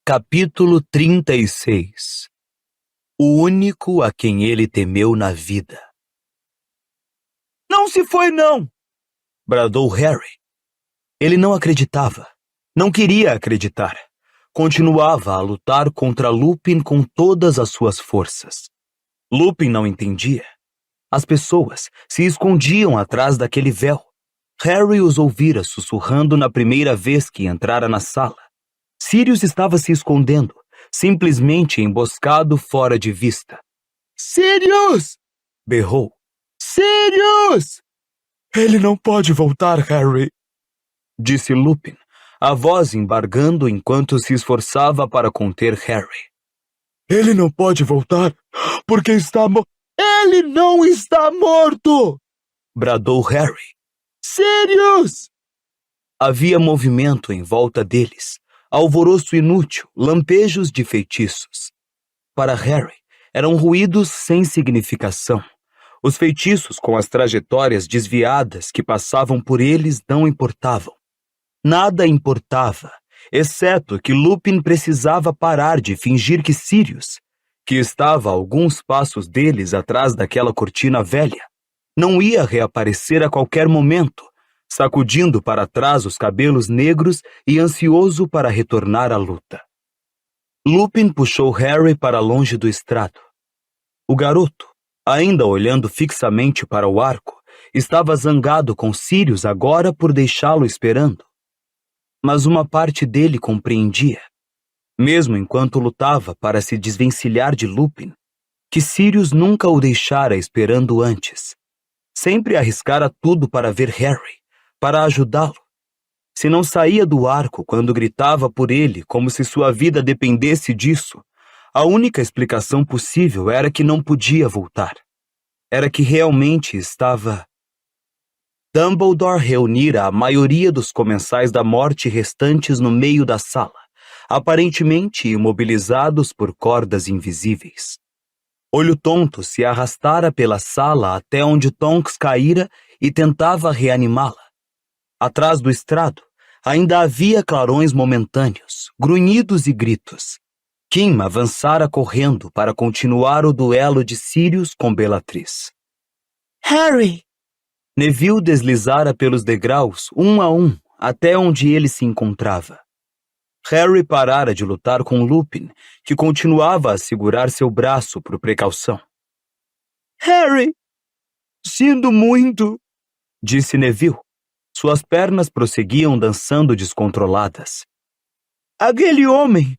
Capítulo 36. O único a quem ele temeu na vida. "Não se foi, não!" bradou Harry. Ele não acreditava. Não queria acreditar. Continuava a lutar contra Lupin com todas as suas forças. Lupin não entendia. As pessoas se escondiam atrás daquele véu. Harry os ouvira sussurrando na primeira vez que entrara na sala. Sirius estava se escondendo, simplesmente emboscado fora de vista. "Sirius!" berrou. "Sirius!" "Ele não pode voltar, Harry", disse Lupin, a voz embargando enquanto se esforçava para conter Harry. "Ele não pode voltar porque está morto." "Ele não está morto!" bradou Harry. "Sirius!" Havia movimento em volta deles. Alvoroço inútil, lampejos de feitiços. Para Harry, eram ruídos sem significação. Os feitiços com as trajetórias desviadas que passavam por eles não importavam. Nada importava, exceto que Lupin precisava parar de fingir que Sirius, que estava a alguns passos deles atrás daquela cortina velha, não ia reaparecer a qualquer momento, sacudindo para trás os cabelos negros e ansioso para retornar à luta. Lupin puxou Harry para longe do estrado. O garoto, ainda olhando fixamente para o arco, estava zangado com Sirius agora por deixá-lo esperando. Mas uma parte dele compreendia, mesmo enquanto lutava para se desvencilhar de Lupin, que Sirius nunca o deixara esperando antes. Sempre arriscara tudo para ver Harry, para ajudá-lo. Se não saía do arco quando gritava por ele como se sua vida dependesse disso, a única explicação possível era que não podia voltar. Era que realmente estava... Dumbledore reunira a maioria dos comensais da morte restantes no meio da sala, aparentemente imobilizados por cordas invisíveis. Olho Tonto se arrastara pela sala até onde Tonks caíra e tentava reanimá-la. Atrás do estrado, ainda havia clarões momentâneos, grunhidos e gritos. Kim avançara correndo para continuar o duelo de Sirius com Bellatrix. "Harry!" Neville deslizara pelos degraus, um a um, até onde ele se encontrava. Harry parara de lutar com Lupin, que continuava a segurar seu braço por precaução. "Harry! Sinto muito!" disse Neville. Suas pernas prosseguiam dançando descontroladas. "Aquele homem,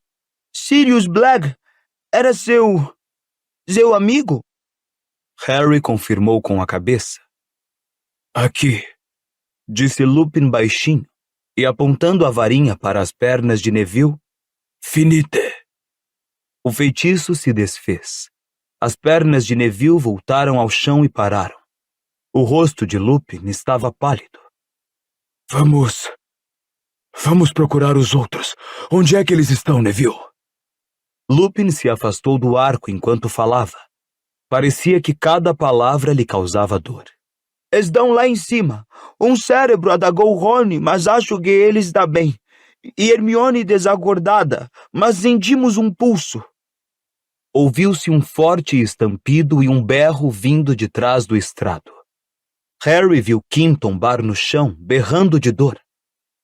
Sirius Black, era seu amigo?" Harry confirmou com a cabeça. "Aqui", disse Lupin baixinho, e apontando a varinha para as pernas de Neville, "Finite." O feitiço se desfez. As pernas de Neville voltaram ao chão e pararam. O rosto de Lupin estava pálido. Vamos procurar os outros. Onde é que eles estão, Neville?" Lupin se afastou do arco enquanto falava. Parecia que cada palavra lhe causava dor. "Estão lá em cima. Um cérebro adagou Rony, mas acho que ele está bem. E Hermione desacordada, mas sentimos um pulso." Ouviu-se um forte estampido e um berro vindo de trás do estrado. Harry viu Kim tombar no chão, berrando de dor.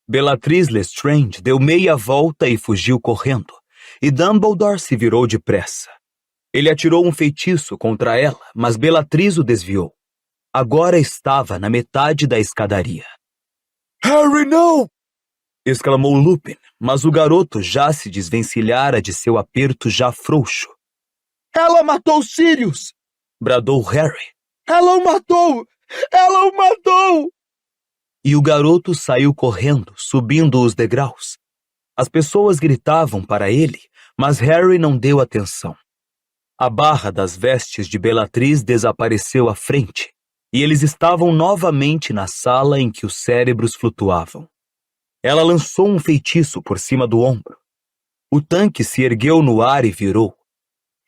Bellatrix Lestrange deu meia volta e fugiu correndo, e Dumbledore se virou depressa. Ele atirou um feitiço contra ela, mas Bellatrix o desviou. Agora estava na metade da escadaria. "Harry, não!" exclamou Lupin, mas o garoto já se desvencilhara de seu aperto já frouxo. "Ela matou Sirius!" bradou Harry. "Ela o matou! Ela o matou!" E o garoto saiu correndo, subindo os degraus. As pessoas gritavam para ele, mas Harry não deu atenção. A barra das vestes de Bellatrix desapareceu à frente, e eles estavam novamente na sala em que os cérebros flutuavam. Ela lançou um feitiço por cima do ombro. O tanque se ergueu no ar e virou.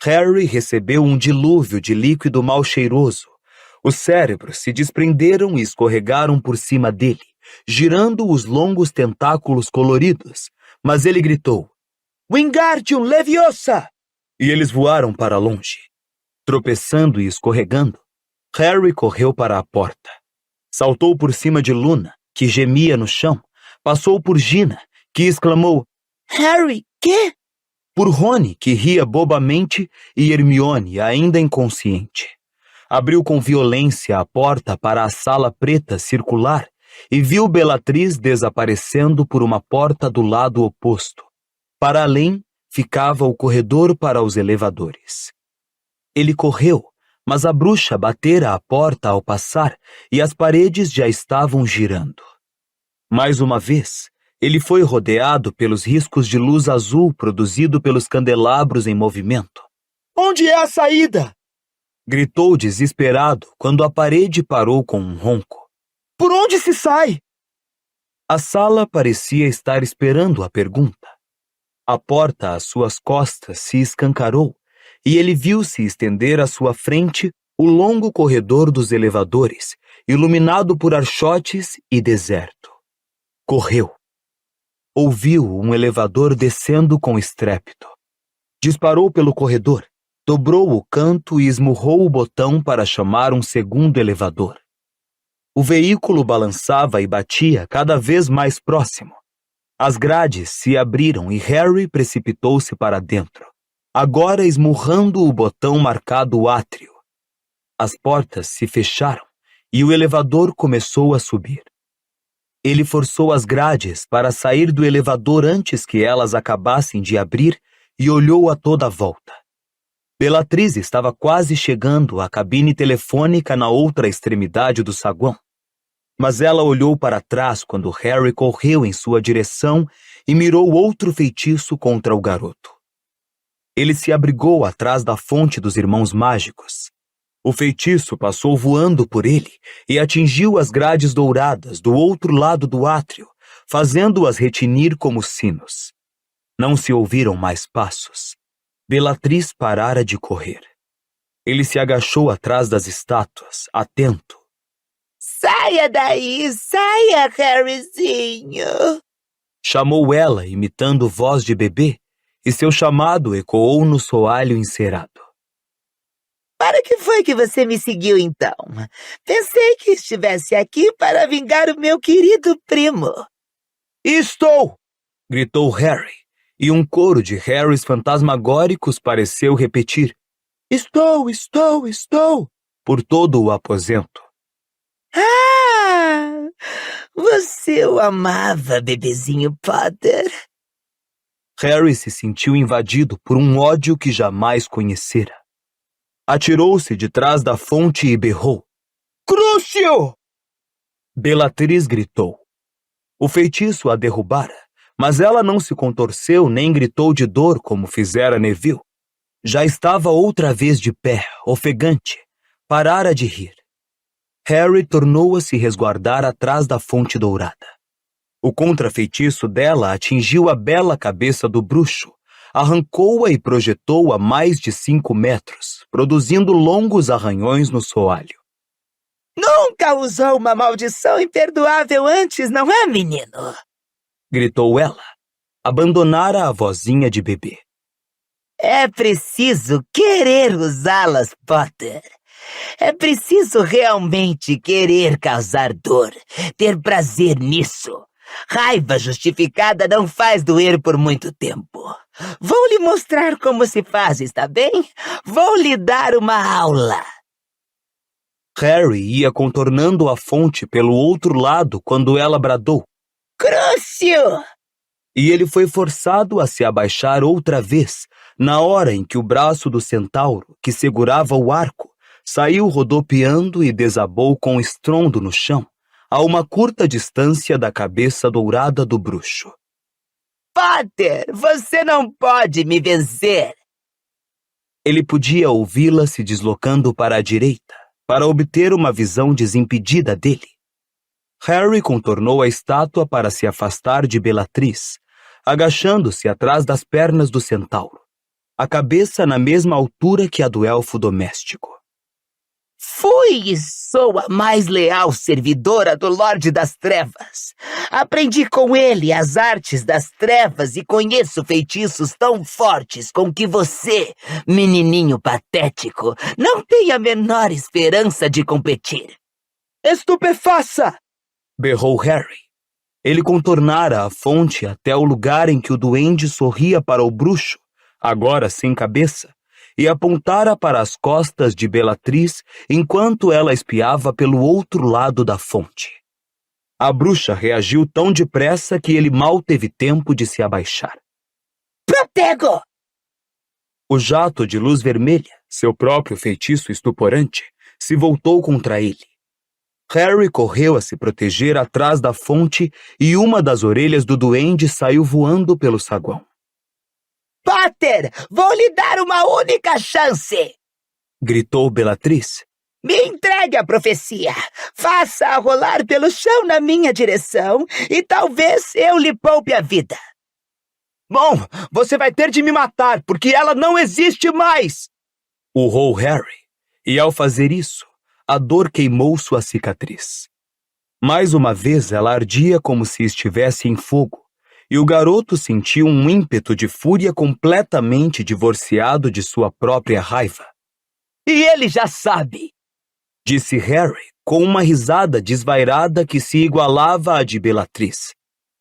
Harry recebeu um dilúvio de líquido mal cheiroso. Os cérebros se desprenderam e escorregaram por cima dele, girando os longos tentáculos coloridos, mas ele gritou: Wingardium Leviosa! E eles voaram para longe. Tropeçando e escorregando, Harry correu para a porta. Saltou por cima de Luna, que gemia no chão. Passou por Gina, que exclamou: Harry, quê? Por Rony, que ria bobamente, e Hermione, ainda inconsciente. Abriu com violência a porta para a sala preta circular e viu Bellatrix desaparecendo por uma porta do lado oposto. Para além, ficava o corredor para os elevadores. Ele correu, mas a bruxa batera a porta ao passar e as paredes já estavam girando. Mais uma vez, ele foi rodeado pelos riscos de luz azul produzido pelos candelabros em movimento. Onde é a saída? Gritou desesperado quando a parede parou com um ronco. Por onde se sai? A sala parecia estar esperando a pergunta. A porta às suas costas se escancarou e ele viu-se estender à sua frente o longo corredor dos elevadores, iluminado por archotes e deserto. Correu. Ouviu um elevador descendo com estrépito. Disparou pelo corredor, dobrou o canto e esmurrou o botão para chamar um segundo elevador. O veículo balançava e batia cada vez mais próximo. As grades se abriram e Harry precipitou-se para dentro, agora esmurrando o botão marcado átrio. As portas se fecharam e o elevador começou a subir. Ele forçou as grades para sair do elevador antes que elas acabassem de abrir e olhou a toda a volta. Bellatrix estava quase chegando à cabine telefônica na outra extremidade do saguão. Mas ela olhou para trás quando Harry correu em sua direção e mirou outro feitiço contra o garoto. Ele se abrigou atrás da fonte dos Irmãos Mágicos. O feitiço passou voando por ele e atingiu as grades douradas do outro lado do átrio, fazendo-as retinir como sinos. Não se ouviram mais passos. Bellatrix parara de correr. Ele se agachou atrás das estátuas, atento. Saia daí, saia, Harryzinho! Chamou ela, imitando voz de bebê, e seu chamado ecoou no soalho encerado. Para que foi que você me seguiu, então? Pensei que estivesse aqui para vingar o meu querido primo. Estou! Gritou Harry, e um coro de Harrys fantasmagóricos pareceu repetir: Estou, estou, estou! Por todo o aposento. Ah! Você o amava, bebezinho Potter. Harry se sentiu invadido por um ódio que jamais conhecera. Atirou-se de trás da fonte e berrou: Crucio! Bellatrix gritou. O feitiço a derrubara, mas ela não se contorceu nem gritou de dor como fizera Neville. Já estava outra vez de pé, ofegante. Parara de rir. Harry tornou a se resguardar atrás da fonte dourada. O contrafeitiço dela atingiu a bela cabeça do bruxo, arrancou-a e projetou-a mais de 5 metros, produzindo longos arranhões no soalho. Nunca usou uma maldição imperdoável antes, não é, menino? Gritou ela. Abandonara a vozinha de bebê. É preciso querer usá-las, Potter. É preciso realmente querer causar dor, ter prazer nisso. Raiva justificada não faz doer por muito tempo. Vou lhe mostrar como se faz, está bem? Vou lhe dar uma aula. Harry ia contornando a fonte pelo outro lado quando ela bradou: Crucio! E ele foi forçado a se abaixar outra vez, na hora em que o braço do centauro, que segurava o arco, saiu rodopiando e desabou com estrondo no chão, a uma curta distância da cabeça dourada do bruxo. Potter, você não pode me vencer! Ele podia ouvi-la se deslocando para a direita, para obter uma visão desimpedida dele. Harry contornou a estátua para se afastar de Bellatrix, agachando-se atrás das pernas do centauro, a cabeça na mesma altura que a do elfo doméstico. Fui e sou a mais leal servidora do Lorde das Trevas. Aprendi com ele as artes das trevas e conheço feitiços tão fortes com que você, menininho patético, não tem a menor esperança de competir. Estupefaça! Berrou Harry. Ele contornara a fonte até o lugar em que o duende sorria para o bruxo, agora sem cabeça, e apontara para as costas de Bellatrix enquanto ela espiava pelo outro lado da fonte. A bruxa reagiu tão depressa que ele mal teve tempo de se abaixar. Protego! O jato de luz vermelha, seu próprio feitiço estuporante, se voltou contra ele. Harry correu a se proteger atrás da fonte e uma das orelhas do duende saiu voando pelo saguão. Potter, vou lhe dar uma única chance! Gritou Bellatrix. Me entregue a profecia. Faça-a rolar pelo chão na minha direção e talvez eu lhe poupe a vida. Bom, você vai ter de me matar, porque ela não existe mais! Urrou Harry, e ao fazer isso, a dor queimou sua cicatriz. Mais uma vez ela ardia como se estivesse em fogo, e o garoto sentiu um ímpeto de fúria completamente divorciado de sua própria raiva. E ele já sabe, disse Harry com uma risada desvairada que se igualava à de Bellatrix.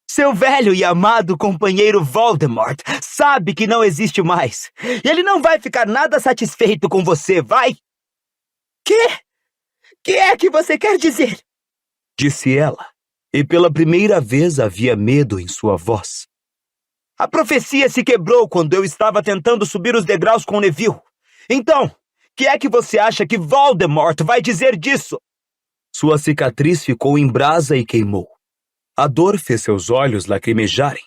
Seu velho e amado companheiro Voldemort sabe que não existe mais. E ele não vai ficar nada satisfeito com você, vai? Que é que você quer dizer? Disse ela, e pela primeira vez havia medo em sua voz. A profecia se quebrou quando eu estava tentando subir os degraus com Neville. Então, que é que você acha que Voldemort vai dizer disso? Sua cicatriz ficou em brasa e queimou. A dor fez seus olhos lacrimejarem.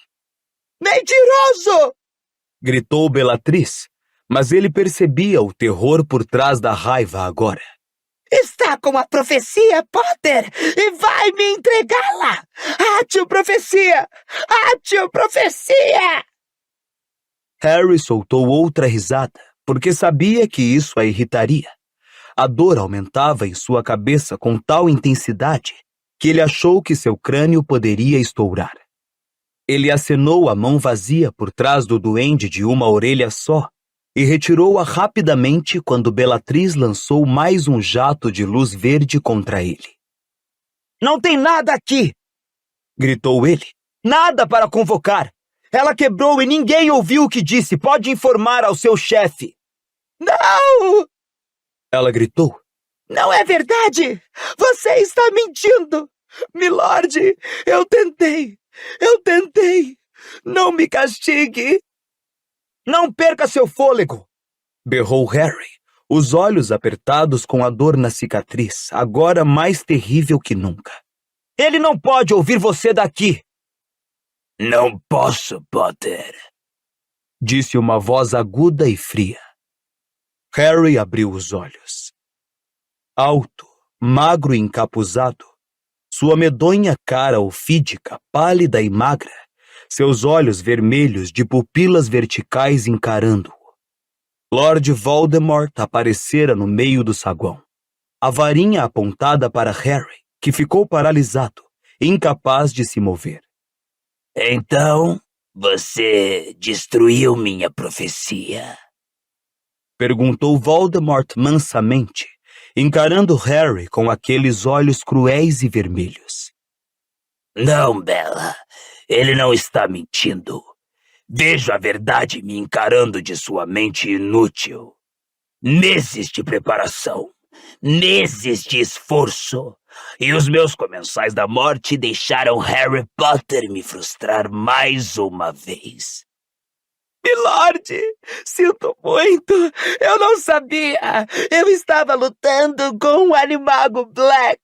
Mentiroso! Gritou Bellatrix, mas ele percebia o terror por trás da raiva agora. Está com a profecia, Potter, e vai me entregá-la! Átio profecia! Átio profecia! Harry soltou outra risada, porque sabia que isso a irritaria. A dor aumentava em sua cabeça com tal intensidade que ele achou que seu crânio poderia estourar. Ele acenou a mão vazia por trás do duende de uma orelha só e retirou-a rapidamente quando Bellatrix lançou mais um jato de luz verde contra ele. Não tem nada aqui! Gritou ele. Nada para convocar! Ela quebrou e ninguém ouviu o que disse. Pode informar ao seu chefe. Não! Ela gritou. Não é verdade! Você está mentindo! Milord, eu tentei! Não me castigue! Não perca seu fôlego! Berrou Harry, os olhos apertados com a dor na cicatriz, agora mais terrível que nunca. Ele não pode ouvir você daqui! Não posso, Potter, disse uma voz aguda e fria. Harry abriu os olhos. Alto, magro e encapuzado, sua medonha cara ofídica, pálida e magra, seus olhos vermelhos de pupilas verticais encarando-o. Lord Voldemort aparecera no meio do saguão, a varinha apontada para Harry, que ficou paralisado, incapaz de se mover. Então, você destruiu minha profecia? Perguntou Voldemort mansamente, encarando Harry com aqueles olhos cruéis e vermelhos. Não, Bella, ele não está mentindo. Vejo a verdade me encarando de sua mente inútil. Meses de preparação, meses de esforço, e os meus comensais da morte deixaram Harry Potter me frustrar mais uma vez. Milord, sinto muito. Eu não sabia. Eu estava lutando com o Animago Black.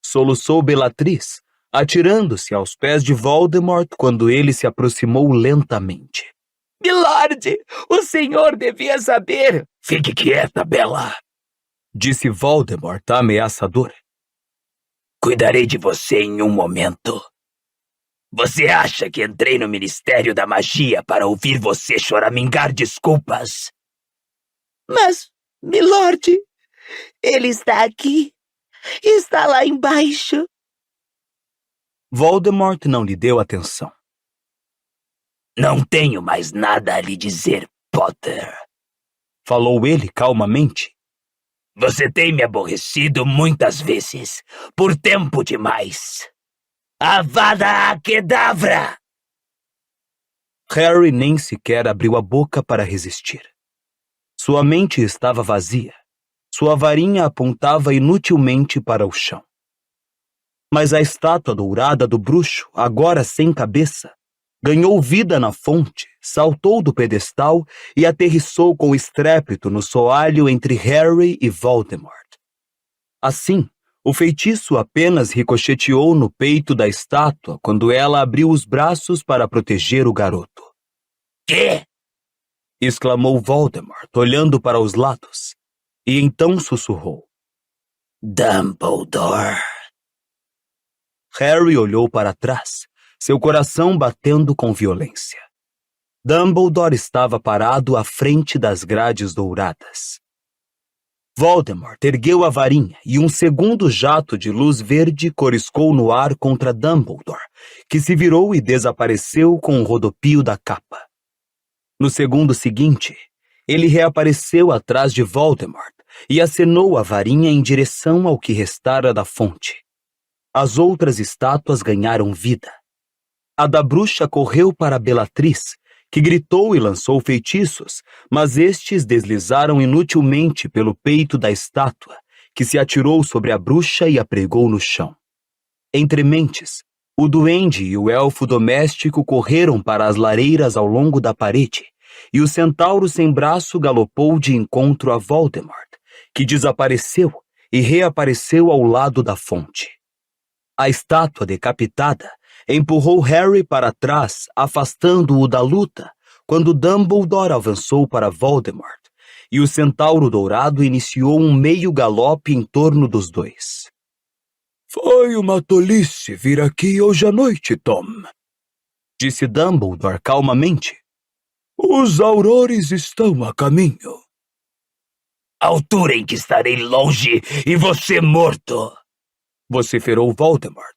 Soluçou Bellatrix, atirando-se aos pés de Voldemort quando ele se aproximou lentamente. Milord, o senhor devia saber. Fique quieta, Bella, disse Voldemort ameaçador. Cuidarei de você em um momento. Você acha que entrei no Ministério da Magia para ouvir você choramingar desculpas? Mas, Milord, Ele está aqui. Está lá embaixo. Voldemort não lhe deu atenção. Não tenho mais nada a lhe dizer, Potter. Falou ele calmamente. Você tem me aborrecido muitas vezes, por tempo demais. Avada Kedavra! Harry nem sequer abriu a boca para resistir. Sua mente estava vazia. Sua varinha apontava inutilmente para o chão. Mas a estátua dourada do bruxo, agora sem cabeça, ganhou vida na fonte, saltou do pedestal e aterrissou com estrépito no soalho entre Harry e Voldemort. Assim, o feitiço apenas ricocheteou no peito da estátua quando ela abriu os braços para proteger o garoto. Quê? Exclamou Voldemort, olhando para os lados, e então sussurrou. Dumbledore. Harry olhou para trás, seu coração batendo com violência. Dumbledore estava parado à frente das grades douradas. Voldemort ergueu a varinha e um segundo jato de luz verde coriscou no ar contra Dumbledore, que se virou e desapareceu com o rodopio da capa. No segundo seguinte, ele reapareceu atrás de Voldemort e acenou a varinha em direção ao que restara da fonte. As outras estátuas ganharam vida. A da bruxa correu para a Bellatrix, que gritou e lançou feitiços, mas estes deslizaram inutilmente pelo peito da estátua, que se atirou sobre a bruxa e a pregou no chão. Entre mentes, o duende e o elfo doméstico correram para as lareiras ao longo da parede, e o centauro sem braço galopou de encontro a Voldemort, que desapareceu e reapareceu ao lado da fonte. A estátua decapitada empurrou Harry para trás, afastando-o da luta, quando Dumbledore avançou para Voldemort, e o centauro dourado iniciou um meio galope em torno dos dois. Foi uma tolice vir aqui hoje à noite, Tom, disse Dumbledore calmamente. Os aurores estão a caminho. Altura em que estarei longe e você morto, vociferou Voldemort.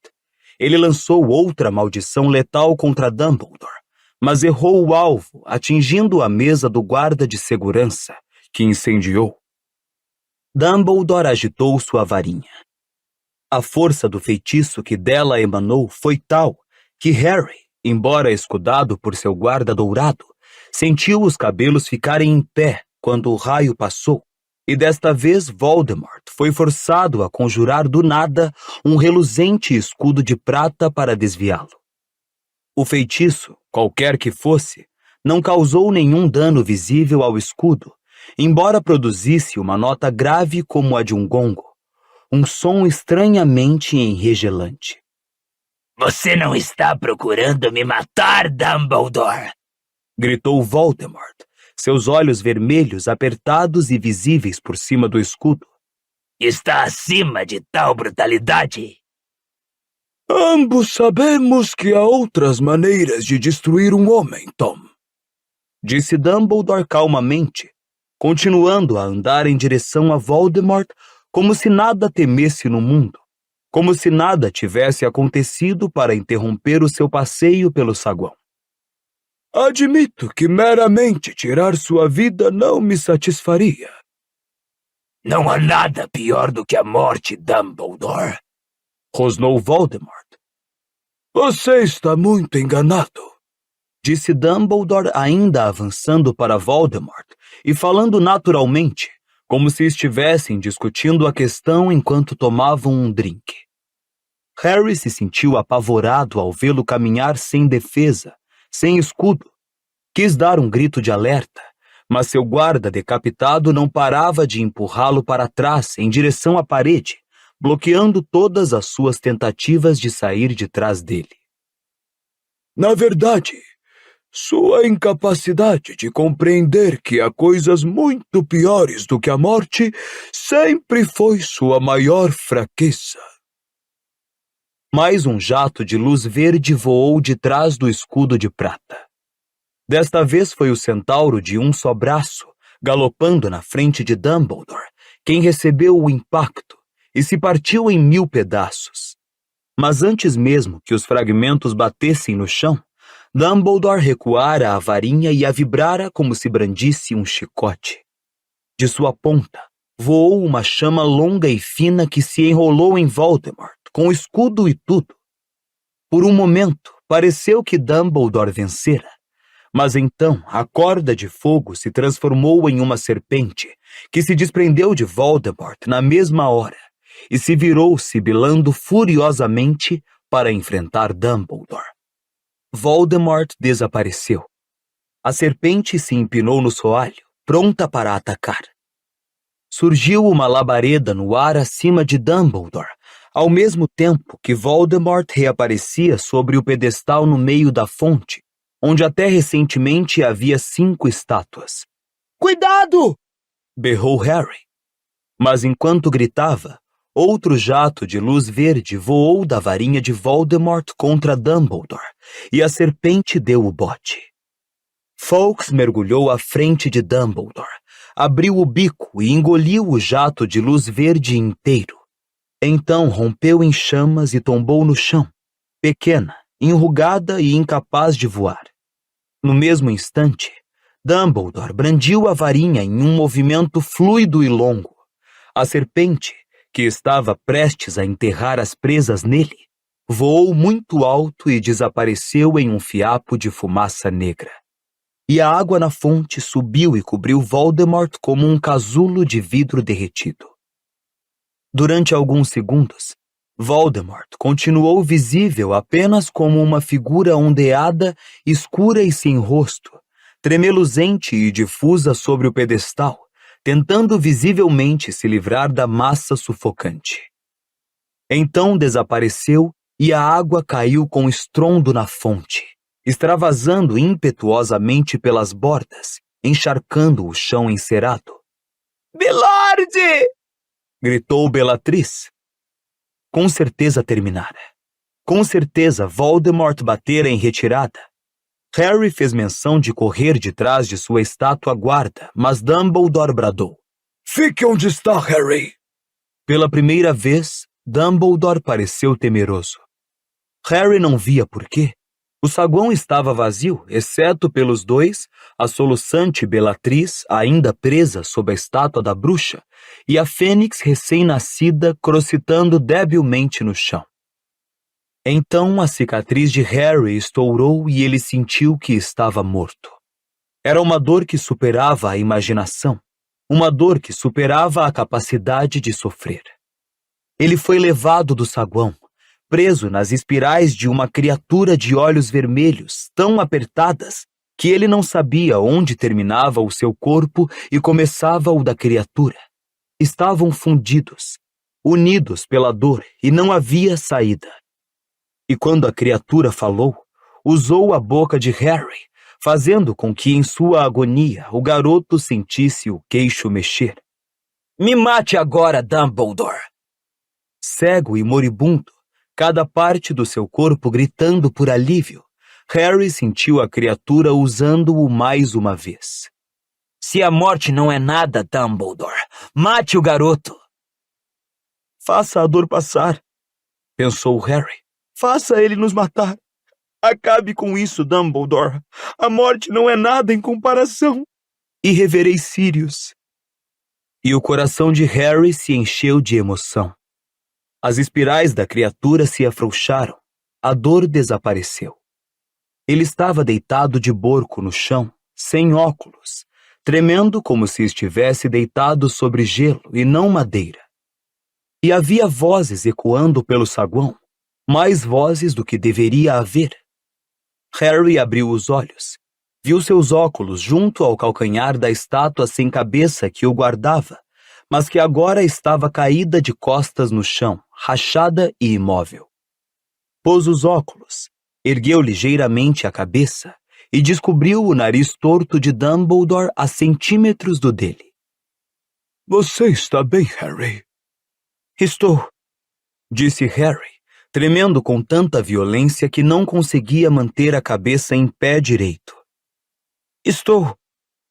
Ele lançou outra maldição letal contra Dumbledore, mas errou o alvo, atingindo a mesa do guarda de segurança, que incendiou. Dumbledore agitou sua varinha. A força do feitiço que dela emanou foi tal que Harry, embora escudado por seu guarda dourado, sentiu os cabelos ficarem em pé quando o raio passou, e desta vez Voldemort foi forçado a conjurar do nada um reluzente escudo de prata para desviá-lo. O feitiço, qualquer que fosse, não causou nenhum dano visível ao escudo, embora produzisse uma nota grave como a de um gongo, um som estranhamente enregelante. Você não está procurando me matar, Dumbledore? Gritou Voldemort, seus olhos vermelhos apertados e visíveis por cima do escudo. Está acima de tal brutalidade? Ambos sabemos que há outras maneiras de destruir um homem, Tom, disse Dumbledore calmamente, continuando a andar em direção a Voldemort como se nada temesse no mundo, como se nada tivesse acontecido para interromper o seu passeio pelo saguão. Admito que meramente tirar sua vida não me satisfaria. Não há nada pior do que a morte, Dumbledore, rosnou Voldemort. Você está muito enganado, disse Dumbledore ainda avançando para Voldemort e falando naturalmente, como se estivessem discutindo a questão enquanto tomavam um drink. Harry se sentiu apavorado ao vê-lo caminhar sem defesa, sem escudo. Quis dar um grito de alerta, mas seu guarda decapitado não parava de empurrá-lo para trás em direção à parede, bloqueando todas as suas tentativas de sair de trás dele. Na verdade, sua incapacidade de compreender que há coisas muito piores do que a morte sempre foi sua maior fraqueza. Mais um jato de luz verde voou de trás do escudo de prata. Desta vez foi o centauro de um só braço, galopando na frente de Dumbledore, quem recebeu o impacto e se partiu em 1000 pedaços. Mas antes mesmo que os fragmentos batessem no chão, Dumbledore recuara a varinha e a vibrara como se brandisse um chicote. De sua ponta, voou uma chama longa e fina que se enrolou em Voldemort, com escudo e tudo. Por um momento, pareceu que Dumbledore vencera, mas então a corda de fogo se transformou em uma serpente que se desprendeu de Voldemort na mesma hora e se virou sibilando furiosamente para enfrentar Dumbledore. Voldemort desapareceu. A serpente se empinou no soalho, pronta para atacar. Surgiu uma labareda no ar acima de Dumbledore, ao mesmo tempo que Voldemort reaparecia sobre o pedestal no meio da fonte, onde até recentemente havia 5 estátuas. Cuidado! Berrou Harry. Mas enquanto gritava, outro jato de luz verde voou da varinha de Voldemort contra Dumbledore, e a serpente deu o bote. Fawkes mergulhou à frente de Dumbledore, abriu o bico e engoliu o jato de luz verde inteiro. Então rompeu em chamas e tombou no chão, pequena, enrugada e incapaz de voar. No mesmo instante, Dumbledore brandiu a varinha em um movimento fluido e longo. A serpente, que estava prestes a enterrar as presas nele, voou muito alto e desapareceu em um fiapo de fumaça negra. E a água na fonte subiu e cobriu Voldemort como um casulo de vidro derretido. Durante alguns segundos, Voldemort continuou visível apenas como uma figura ondeada, escura e sem rosto, tremeluzente e difusa sobre o pedestal, tentando visivelmente se livrar da massa sufocante. Então desapareceu e a água caiu com estrondo na fonte, extravasando impetuosamente pelas bordas, encharcando o chão encerado. Milord! Gritou Bellatrix. Com certeza terminara. Com certeza Voldemort batera em retirada. Harry fez menção de correr de trás de sua estátua guarda, mas Dumbledore bradou. Fique onde está, Harry! Pela primeira vez, Dumbledore pareceu temeroso. Harry não via por quê. O saguão estava vazio, exceto pelos dois, a soluçante Bellatrix, ainda presa sob a estátua da bruxa, e a fênix recém-nascida crocitando debilmente no chão. Então a cicatriz de Harry estourou e ele sentiu que estava morto. Era uma dor que superava a imaginação, uma dor que superava a capacidade de sofrer. Ele foi levado do saguão, preso nas espirais de uma criatura de olhos vermelhos tão apertadas que ele não sabia onde terminava o seu corpo e começava o da criatura. Estavam fundidos, unidos pela dor e não havia saída. E quando a criatura falou, usou a boca de Harry, fazendo com que em sua agonia o garoto sentisse o queixo mexer. Me mate agora, Dumbledore! Cego e moribundo, cada parte do seu corpo gritando por alívio, Harry sentiu a criatura usando-o mais uma vez. Se a morte não é nada, Dumbledore, mate o garoto! Faça a dor passar, pensou Harry. Faça ele nos matar. Acabe com isso, Dumbledore. A morte não é nada em comparação. E reverei Sirius. E o coração de Harry se encheu de emoção. As espirais da criatura se afrouxaram. A dor desapareceu. Ele estava deitado de borco no chão, sem óculos, tremendo como se estivesse deitado sobre gelo e não madeira. E havia vozes ecoando pelo saguão, mais vozes do que deveria haver. Harry abriu os olhos. Viu seus óculos junto ao calcanhar da estátua sem cabeça que o guardava, mas que agora estava caída de costas no chão, rachada e imóvel. Pôs os óculos, ergueu ligeiramente a cabeça e descobriu o nariz torto de Dumbledore a centímetros do dele. Você está bem, Harry? Estou, disse Harry, tremendo com tanta violência que não conseguia manter a cabeça em pé direito. Estou.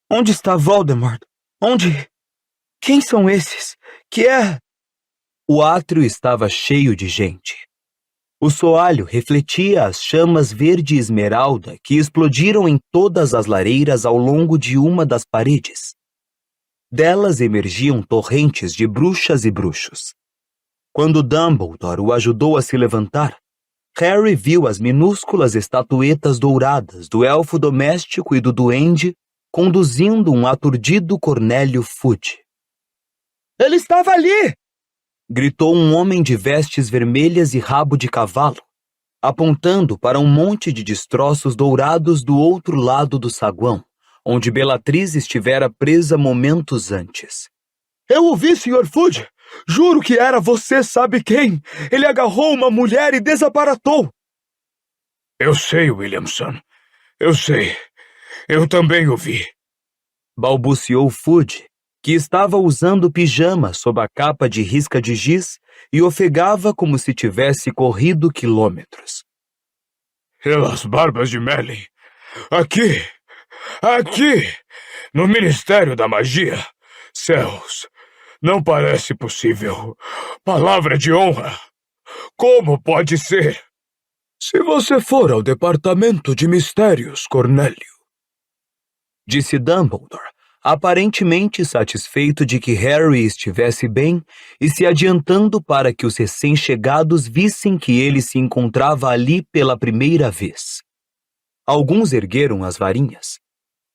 Onde está Voldemort? Onde? Quem são esses? Que é? O átrio estava cheio de gente. O soalho refletia as chamas verde esmeralda que explodiram em todas as lareiras ao longo de uma das paredes. Delas emergiam torrentes de bruxas e bruxos. Quando Dumbledore o ajudou a se levantar, Harry viu as minúsculas estatuetas douradas do elfo doméstico e do duende conduzindo um aturdido Cornélio Fudge. Ele estava ali! Gritou um homem de vestes vermelhas e rabo de cavalo, apontando para um monte de destroços dourados do outro lado do saguão, onde Bellatrix estivera presa momentos antes. Eu o vi, Sr. Fudge! Juro que era você sabe quem! Ele agarrou uma mulher e desaparatou! Eu sei, Williamson. Eu sei. Eu também o vi. Balbuciou Fudge, que estava usando pijama sob a capa de risca de giz e ofegava como se tivesse corrido quilômetros. Pelas barbas de Merlin! Aqui! Aqui! No Ministério da Magia! Céus! Não parece possível. Palavra de honra! Como pode ser? Se você for ao Departamento de Mistérios, Cornélio, disse Dumbledore, aparentemente satisfeito de que Harry estivesse bem e se adiantando para que os recém-chegados vissem que ele se encontrava ali pela primeira vez. Alguns ergueram as varinhas.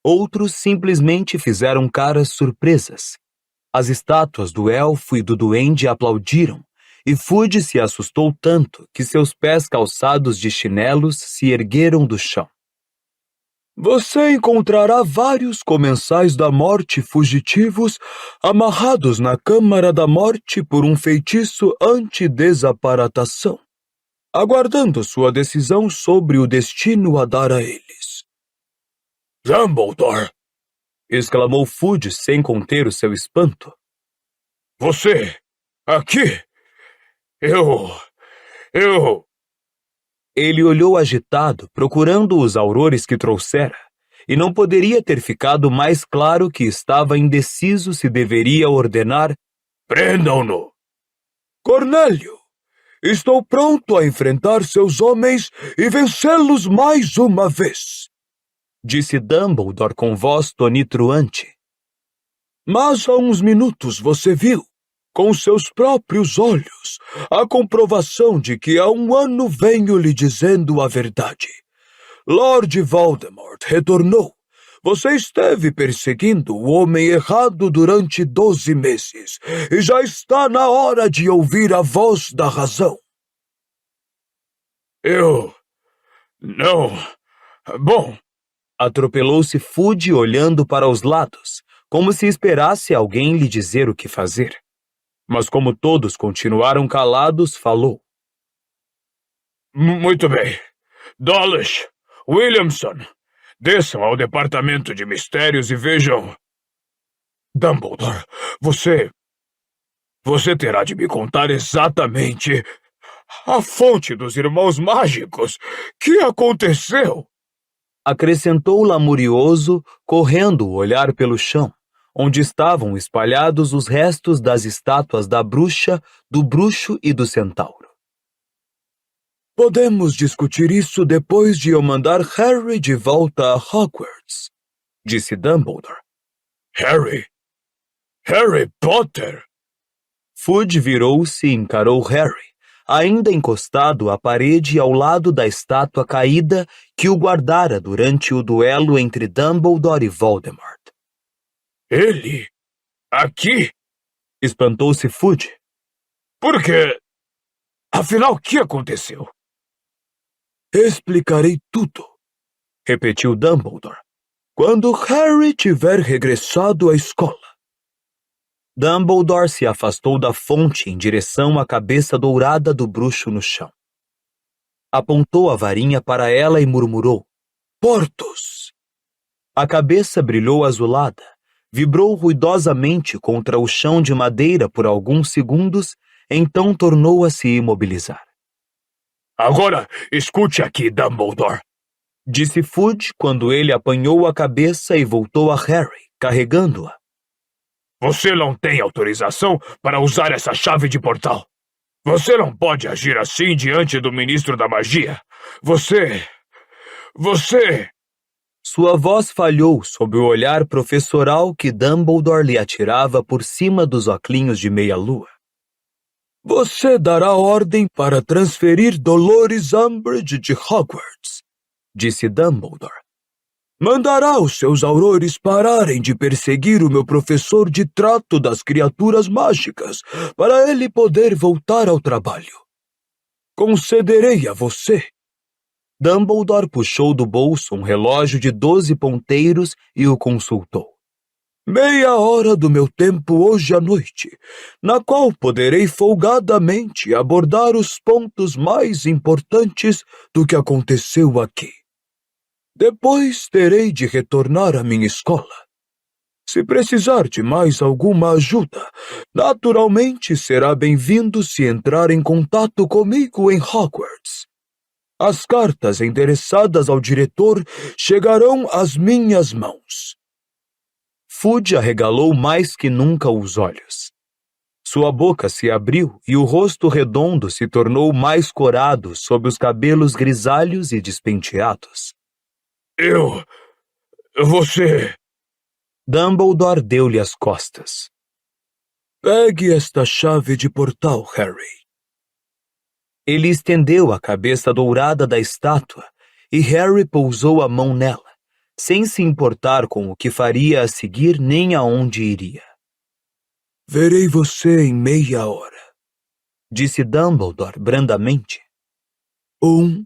Outros simplesmente fizeram caras surpresas. As estátuas do elfo e do duende aplaudiram, e Fudge se assustou tanto que seus pés calçados de chinelos se ergueram do chão. Você encontrará vários comensais da morte fugitivos amarrados na Câmara da Morte por um feitiço anti-desaparatação, aguardando sua decisão sobre o destino a dar a eles. Dumbledore! Exclamou Fudge sem conter o seu espanto. Você! Aqui! Eu... Ele olhou agitado, procurando os aurores que trouxera, e não poderia ter ficado mais claro que estava indeciso se deveria ordenar: prendam-no! Cornélio! Estou pronto a enfrentar seus homens e vencê-los mais uma vez! Disse Dumbledore com voz tonitruante. Mas há uns minutos você viu, com seus próprios olhos, a comprovação de que há um ano venho lhe dizendo a verdade. Lord Voldemort retornou. Você esteve perseguindo o homem errado durante 12 meses, e já está na hora de ouvir a voz da razão. Não... Bom... Atropelou-se Fudge olhando para os lados, como se esperasse alguém lhe dizer o que fazer. Mas como todos continuaram calados, falou. Muito bem. Dawlish, Williamson, desçam ao Departamento de Mistérios e vejam... Dumbledore, você terá de me contar exatamente a fonte dos Irmãos Mágicos. Que aconteceu? Acrescentou lamurioso, correndo o olhar pelo chão, onde estavam espalhados os restos das estátuas da bruxa, do bruxo e do centauro. Podemos discutir isso depois de eu mandar Harry de volta a Hogwarts, disse Dumbledore. Harry Potter! Fudge virou-se e encarou Harry, ainda encostado à parede ao lado da estátua caída que o guardara durante o duelo entre Dumbledore e Voldemort. Ele? Aqui? Espantou-se Fudge. Por quê? Afinal, o que aconteceu? Explicarei tudo, repetiu Dumbledore, quando Harry tiver regressado à escola. Dumbledore se afastou da fonte em direção à cabeça dourada do bruxo no chão. Apontou a varinha para ela e murmurou: Portos! A cabeça brilhou azulada, vibrou ruidosamente contra o chão de madeira por alguns segundos, então tornou a se imobilizar. Agora, escute aqui, Dumbledore, disse Fudge quando ele apanhou a cabeça e voltou a Harry, carregando-a. Você não tem autorização para usar essa chave de portal. Você não pode agir assim diante do ministro da magia. Você... Sua voz falhou sob o olhar professoral que Dumbledore lhe atirava por cima dos óculos de meia-lua. Você dará ordem para transferir Dolores Umbridge de Hogwarts, disse Dumbledore. Mandará os seus aurores pararem de perseguir o meu professor de trato das criaturas mágicas para ele poder voltar ao trabalho. Concederei a você. Dumbledore puxou do bolso um relógio de 12 ponteiros e o consultou. Meia hora do meu tempo hoje à noite, na qual poderei folgadamente abordar os pontos mais importantes do que aconteceu aqui. Depois terei de retornar à minha escola. Se precisar de mais alguma ajuda, naturalmente será bem-vindo se entrar em contato comigo em Hogwarts. As cartas endereçadas ao diretor chegarão às minhas mãos. Fudge arregalou mais que nunca os olhos. Sua boca se abriu e o rosto redondo se tornou mais corado sob os cabelos grisalhos e despenteados. Você... Dumbledore deu-lhe as costas. Pegue esta chave de portal, Harry. Ele estendeu a cabeça dourada da estátua e Harry pousou a mão nela, sem se importar com o que faria a seguir nem aonde iria. Verei você em meia hora, disse Dumbledore brandamente. 1,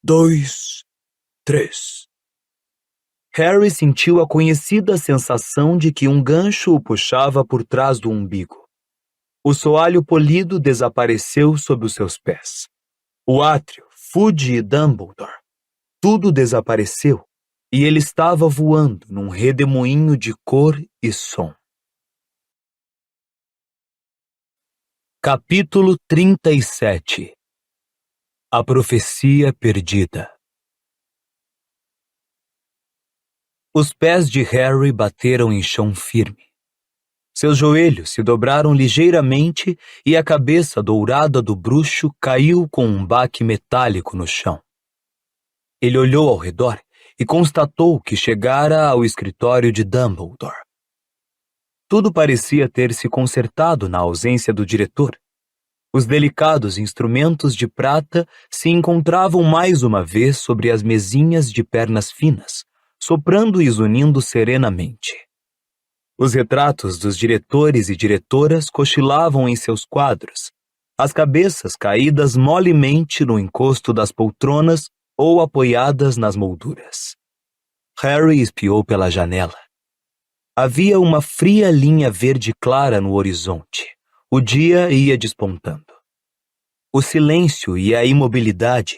2, 3. Harry sentiu a conhecida sensação de que um gancho o puxava por trás do umbigo. O soalho polido desapareceu sob os seus pés. O átrio, Fudge e Dumbledore, tudo desapareceu e ele estava voando num redemoinho de cor e som. Capítulo 37. A profecia perdida. Os pés de Harry bateram em chão firme. Seus joelhos se dobraram ligeiramente e a cabeça dourada do bruxo caiu com um baque metálico no chão. Ele olhou ao redor e constatou que chegara ao escritório de Dumbledore. Tudo parecia ter se consertado na ausência do diretor. Os delicados instrumentos de prata se encontravam mais uma vez sobre as mesinhas de pernas finas, soprando e zunindo serenamente. Os retratos dos diretores e diretoras cochilavam em seus quadros, as cabeças caídas molemente no encosto das poltronas ou apoiadas nas molduras. Harry espiou pela janela. Havia uma fria linha verde clara no horizonte. O dia ia despontando. O silêncio e a imobilidade,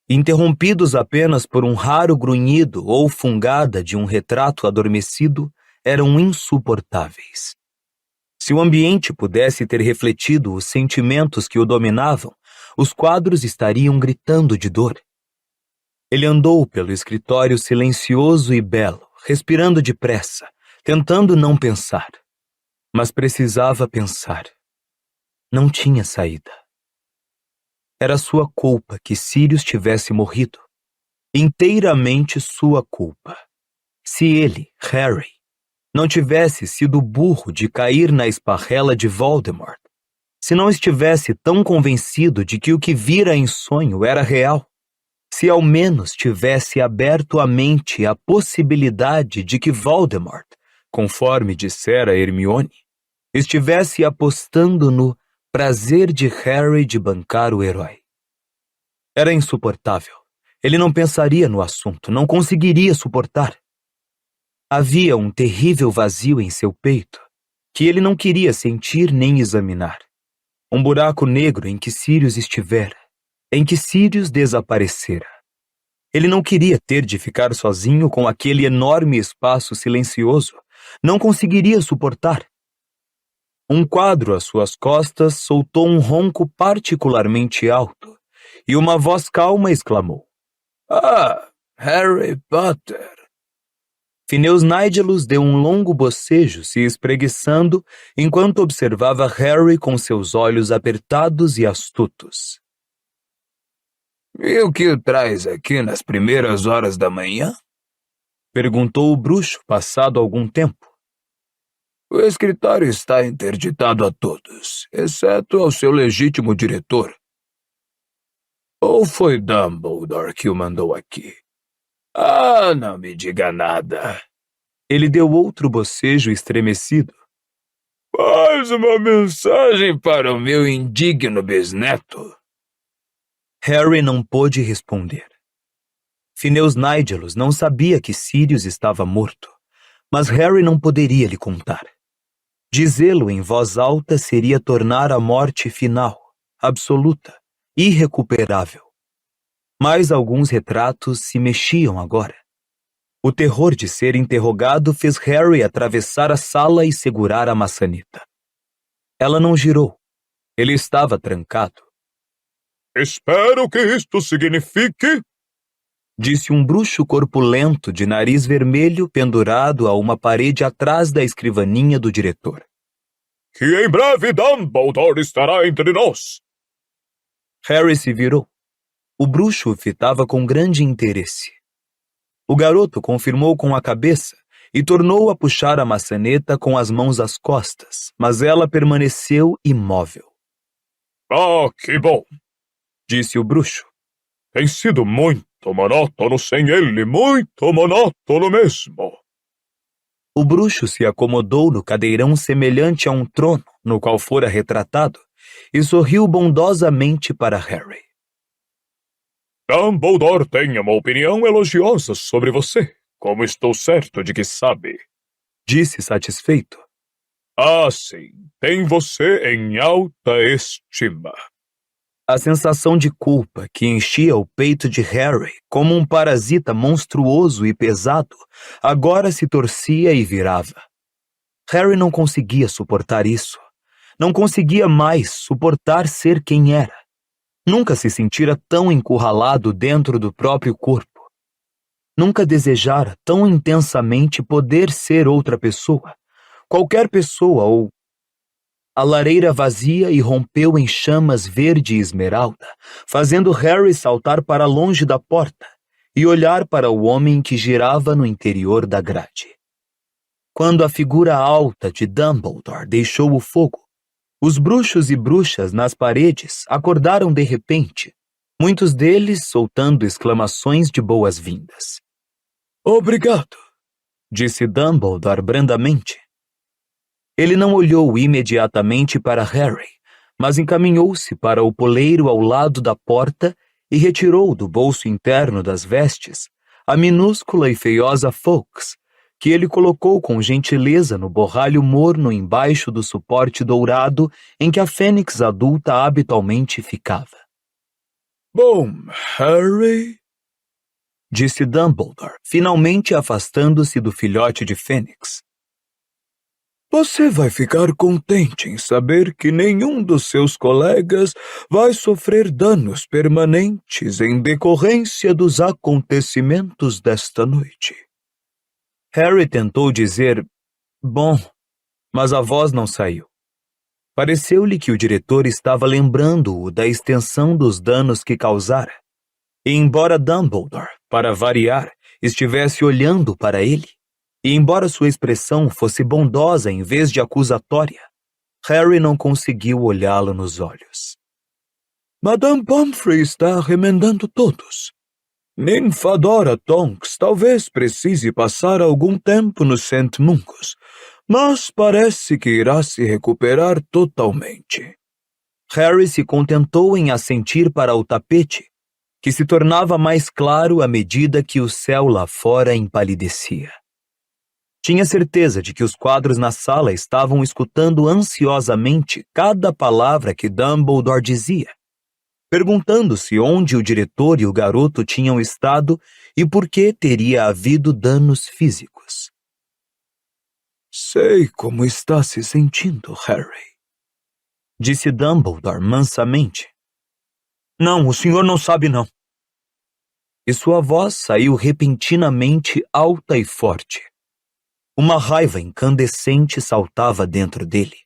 interrompidos apenas por um raro grunhido ou fungada de um retrato adormecido, eram insuportáveis. Se o ambiente pudesse ter refletido os sentimentos que o dominavam, os quadros estariam gritando de dor. Ele andou pelo escritório silencioso e belo, respirando depressa, tentando não pensar. Mas precisava pensar. Não tinha saída. Era sua culpa que Sirius tivesse morrido. Inteiramente sua culpa. Se ele, Harry, não tivesse sido burro de cair na esparrela de Voldemort, se não estivesse tão convencido de que o que vira em sonho era real, se ao menos tivesse aberto a mente à possibilidade de que Voldemort, conforme dissera Hermione, estivesse apostando no prazer de Harry de bancar o herói. Era insuportável. Ele não pensaria no assunto, não conseguiria suportar. Havia um terrível vazio em seu peito, que ele não queria sentir nem examinar. Um buraco negro em que Sirius estivera, em que Sirius desaparecera. Ele não queria ter de ficar sozinho com aquele enorme espaço silencioso, não conseguiria suportar. Um quadro às suas costas soltou um ronco particularmente alto, e uma voz calma exclamou: Ah, Harry Potter! Phineas Nigellus deu um longo bocejo, se espreguiçando, enquanto observava Harry com seus olhos apertados e astutos. E o que o traz aqui nas primeiras horas da manhã? Perguntou o bruxo, passado algum tempo. O escritório está interditado a todos, exceto ao seu legítimo diretor. Ou foi Dumbledore que o mandou aqui? Ah, não me diga nada. Ele deu outro bocejo estremecido. Mais uma mensagem para o meu indigno bisneto. Harry não pôde responder. Phineas Nigellus não sabia que Sirius estava morto, mas Harry não poderia lhe contar. Dizê-lo em voz alta seria tornar a morte final, absoluta, irrecuperável. Mas alguns retratos se mexiam agora. O terror de ser interrogado fez Harry atravessar a sala e segurar a maçaneta. Ela não girou. Ele estava trancado. Espero que isto signifique, disse um bruxo corpulento de nariz vermelho pendurado a uma parede atrás da escrivaninha do diretor. que em breve Dumbledore estará entre nós. Harry se virou. O bruxo o fitava com grande interesse. O garoto confirmou com a cabeça e tornou a puxar a maçaneta com as mãos às costas, mas ela permaneceu imóvel. Ah, que bom, disse o bruxo. Tem sido muito monótono sem ele, muito monótono mesmo. O bruxo se acomodou no cadeirão semelhante a um trono no qual fora retratado e sorriu bondosamente para Harry. Dumbledore tem uma opinião elogiosa sobre você, como estou certo de que sabe. Disse satisfeito. Ah, sim, tem você em alta estima. A sensação de culpa que enchia o peito de Harry como um parasita monstruoso e pesado agora se torcia e virava. Harry não conseguia suportar isso. Não conseguia mais suportar ser quem era. Nunca se sentira tão encurralado dentro do próprio corpo. Nunca desejara tão intensamente poder ser outra pessoa, qualquer pessoa ou... A lareira vazia irrompeu em chamas verde e esmeralda, fazendo Harry saltar para longe da porta e olhar para o homem que girava no interior da grade. Quando a figura alta de Dumbledore deixou o fogo, os bruxos e bruxas nas paredes acordaram de repente, muitos deles soltando exclamações de boas-vindas. Obrigado, disse Dumbledore brandamente. Ele não olhou imediatamente para Harry, mas encaminhou-se para o poleiro ao lado da porta e retirou do bolso interno das vestes a minúscula e feiosa Fawkes, que ele colocou com gentileza no borralho morno embaixo do suporte dourado em que a fênix adulta habitualmente ficava. Bom, Harry, disse Dumbledore, finalmente afastando-se do filhote de fênix. Você vai ficar contente em saber que nenhum dos seus colegas vai sofrer danos permanentes em decorrência dos acontecimentos desta noite. Harry tentou dizer, bom, mas a voz não saiu. Pareceu-lhe que o diretor estava lembrando-o da extensão dos danos que causara. E embora Dumbledore, para variar, estivesse olhando para ele, e embora sua expressão fosse bondosa em vez de acusatória, Harry não conseguiu olhá-lo nos olhos. Madame Pomfrey está remendando todos. Ninfadora Tonks talvez precise passar algum tempo no St. Mungus, mas parece que irá se recuperar totalmente. Harry se contentou em assentir para o tapete, que se tornava mais claro à medida que o céu lá fora empalidecia. Tinha certeza de que os quadros na sala estavam escutando ansiosamente cada palavra que Dumbledore dizia, perguntando-se onde o diretor e o garoto tinham estado e por que teria havido danos físicos. Sei como está se sentindo, Harry, disse Dumbledore mansamente. Não, o senhor não sabe não. E sua voz saiu repentinamente alta e forte. Uma raiva incandescente saltava dentro dele.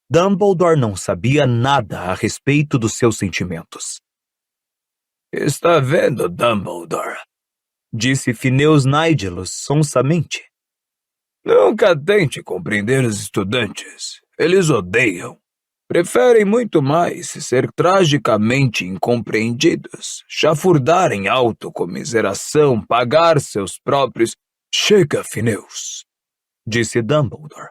Dumbledore não sabia nada a respeito dos seus sentimentos. Está vendo, Dumbledore? Disse Phineas Nigellus sonsamente. Nunca tente compreender os estudantes. Eles odeiam. Preferem muito mais ser tragicamente incompreendidos, chafurdar em autocomiseração, pagar seus próprios... Chega, Phineas, disse Dumbledore.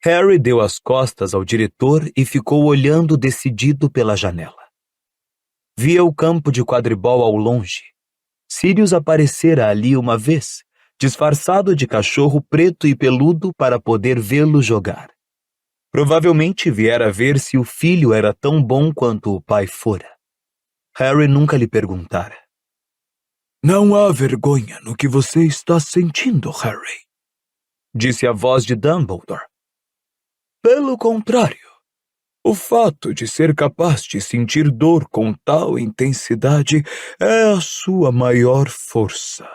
Harry deu as costas ao diretor e ficou olhando decidido pela janela. Via o campo de quadribol ao longe. Sirius aparecera ali uma vez, disfarçado de cachorro preto e peludo para poder vê-lo jogar. Provavelmente viera ver se o filho era tão bom quanto o pai fora. Harry nunca lhe perguntara. Não há vergonha no que você está sentindo, Harry, disse a voz de Dumbledore. Pelo contrário, o fato de ser capaz de sentir dor com tal intensidade é a sua maior força.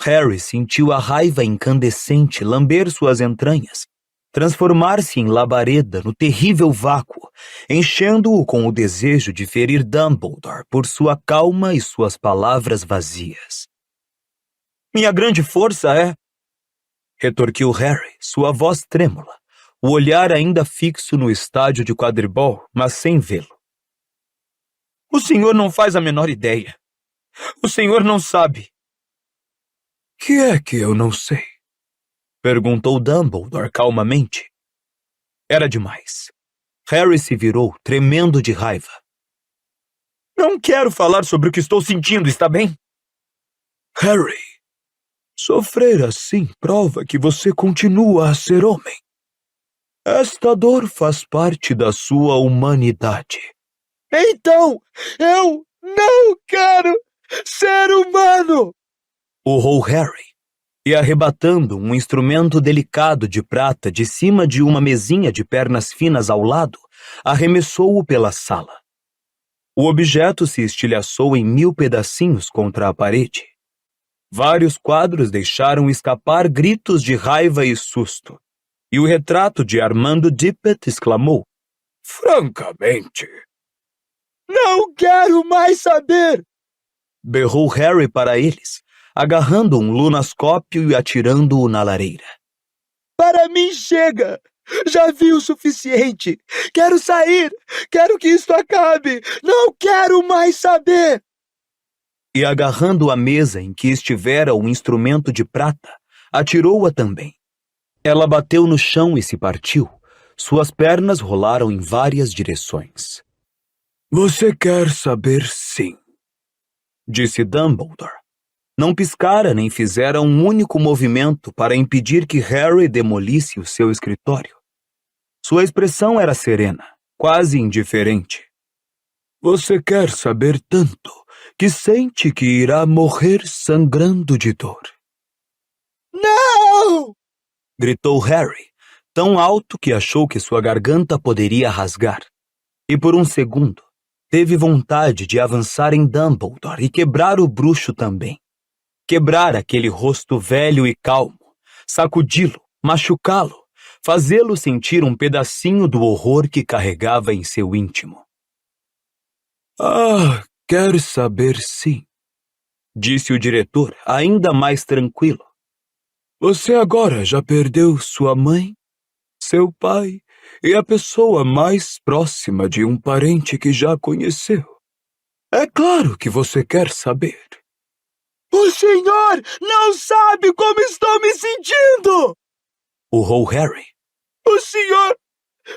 Harry sentiu a raiva incandescente lamber suas entranhas, transformar-se em labareda no terrível vácuo, enchendo-o com o desejo de ferir Dumbledore por sua calma e suas palavras vazias. Minha grande força é... retorquiu Harry, sua voz trêmula, o olhar ainda fixo no estádio de quadribol, mas sem vê-lo. O senhor não faz a menor ideia. O senhor não sabe. Que é que eu não sei? Perguntou Dumbledore calmamente. Era demais. Harry se virou, tremendo de raiva. Não quero falar sobre o que estou sentindo, está bem? Harry, sofrer assim prova que você continua a ser homem. Esta dor faz parte da sua humanidade. Então, eu não quero ser humano! Urrou Harry, e arrebatando um instrumento delicado de prata de cima de uma mesinha de pernas finas ao lado, arremessou-o pela sala. O objeto se estilhaçou em 1000 pedacinhos contra a parede. Vários quadros deixaram escapar gritos de raiva e susto. E o retrato de Armando Dippet exclamou: Francamente... Não quero mais saber! Berrou Harry para eles, agarrando um lunascópio e atirando-o na lareira. Para mim chega! Já vi o suficiente! Quero sair! Quero que isto acabe! Não quero mais saber! E agarrando a mesa em que estivera o instrumento de prata, atirou-a também. Ela bateu no chão e se partiu. Suas pernas rolaram em várias direções. Você quer saber sim, disse Dumbledore. Não piscara nem fizera um único movimento para impedir que Harry demolisse o seu escritório. Sua expressão era serena, quase indiferente. Você quer saber tanto que sente que irá morrer sangrando de dor. Não! Gritou Harry, tão alto que achou que sua garganta poderia rasgar. E por um segundo, teve vontade de avançar em Dumbledore e quebrar o bruxo também. Quebrar aquele rosto velho e calmo, sacudi-lo, machucá-lo, fazê-lo sentir um pedacinho do horror que carregava em seu íntimo. Ah, quer saber sim, disse o diretor, ainda mais tranquilo. Você agora já perdeu sua mãe, seu pai e a pessoa mais próxima de um parente que já conheceu. É claro que você quer saber. O senhor não sabe como estou me sentindo! Urrou Harry. O senhor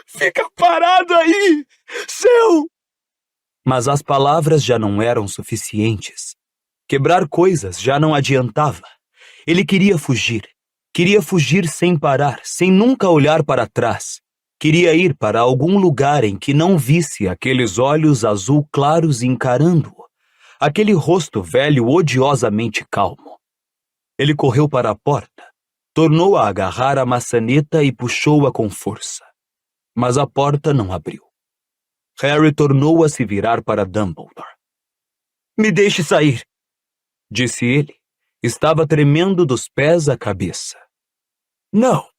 fica parado aí, seu... Mas as palavras já não eram suficientes. Quebrar coisas já não adiantava. Ele queria fugir sem parar, sem nunca olhar para trás. Queria ir para algum lugar em que não visse aqueles olhos azul claros encarando-o, aquele rosto velho odiosamente calmo. Ele correu para a porta, tornou a agarrar a maçaneta e puxou-a com força. Mas a porta não abriu. Harry tornou a se virar para Dumbledore. Me deixe sair, disse ele, Estava tremendo dos pés à cabeça. Não,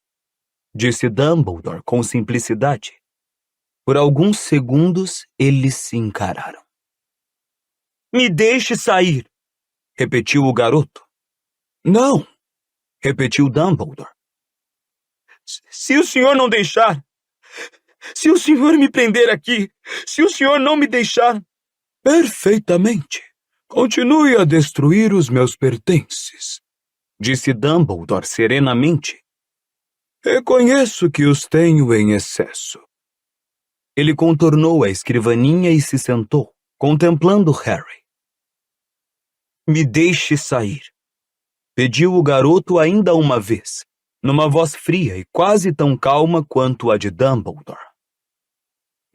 disse Dumbledore com simplicidade. Por alguns segundos, eles se encararam. Me deixe sair, repetiu o garoto. Não, repetiu Dumbledore. Se o senhor não deixar, se o senhor me prender aqui, se o senhor não me deixar... Perfeitamente. Continue a destruir os meus pertences, disse Dumbledore serenamente. Reconheço que os tenho em excesso. Ele contornou a escrivaninha e se sentou, contemplando Harry. Me deixe sair, pediu o garoto ainda uma vez, numa voz fria e quase tão calma quanto a de Dumbledore.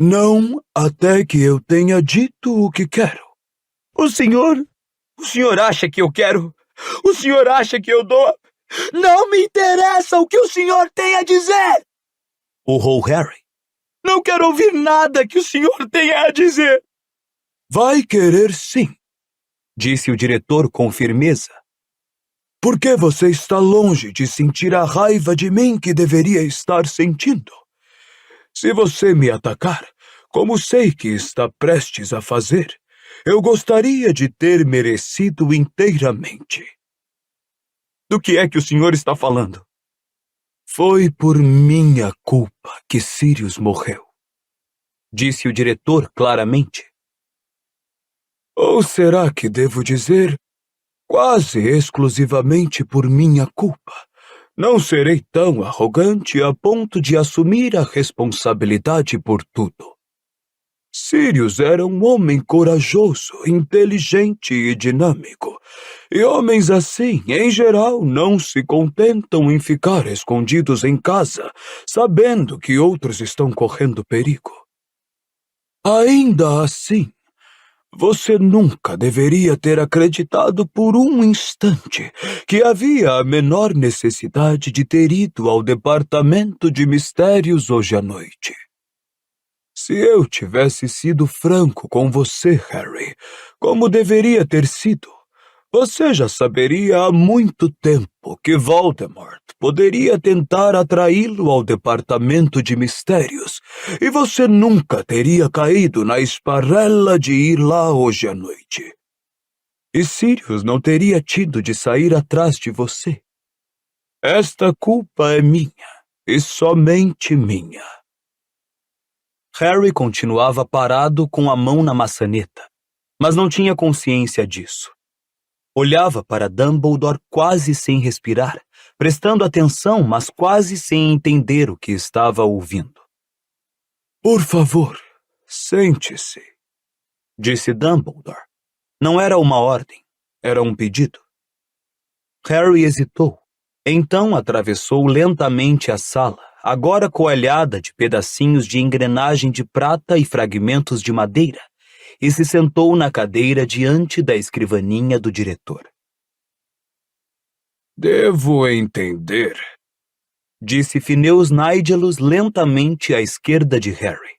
Não até que eu tenha dito o que quero. O senhor acha que eu quero? O senhor acha que eu dou? Não me interessa o que o senhor tem a dizer! Urrou Harry. Não quero ouvir nada que o senhor tenha a dizer. Vai querer sim, disse o diretor com firmeza. Porque você está longe de sentir a raiva de mim que deveria estar sentindo. Se você me atacar, como sei que está prestes a fazer, eu gostaria de ter merecido inteiramente. Do que é que o senhor está falando? Foi por minha culpa que Sirius morreu, disse o diretor claramente. Ou será que devo dizer, quase exclusivamente por minha culpa? Não serei tão arrogante a ponto de assumir a responsabilidade por tudo. Sirius era um homem corajoso, inteligente e dinâmico. E homens assim, em geral, não se contentam em ficar escondidos em casa, sabendo que outros estão correndo perigo. Ainda assim, você nunca deveria ter acreditado por um instante que havia a menor necessidade de ter ido ao Departamento de Mistérios hoje à noite. Se eu tivesse sido franco com você, Harry, como deveria ter sido, você já saberia há muito tempo que Voldemort poderia tentar atraí-lo ao Departamento de Mistérios e você nunca teria caído na esparrela de ir lá hoje à noite. E Sirius não teria tido de sair atrás de você. Esta culpa é minha, e somente minha. Harry continuava parado com a mão na maçaneta, mas não tinha consciência disso. Olhava para Dumbledore quase sem respirar, prestando atenção, mas quase sem entender o que estava ouvindo. Por favor, sente-se, disse Dumbledore. Não era uma ordem, era um pedido. Harry hesitou. Então atravessou lentamente a sala, agora coalhada de pedacinhos de engrenagem de prata e fragmentos de madeira, e se sentou na cadeira diante da escrivaninha do diretor. Devo entender, disse Phineas Nigellus lentamente à esquerda de Harry,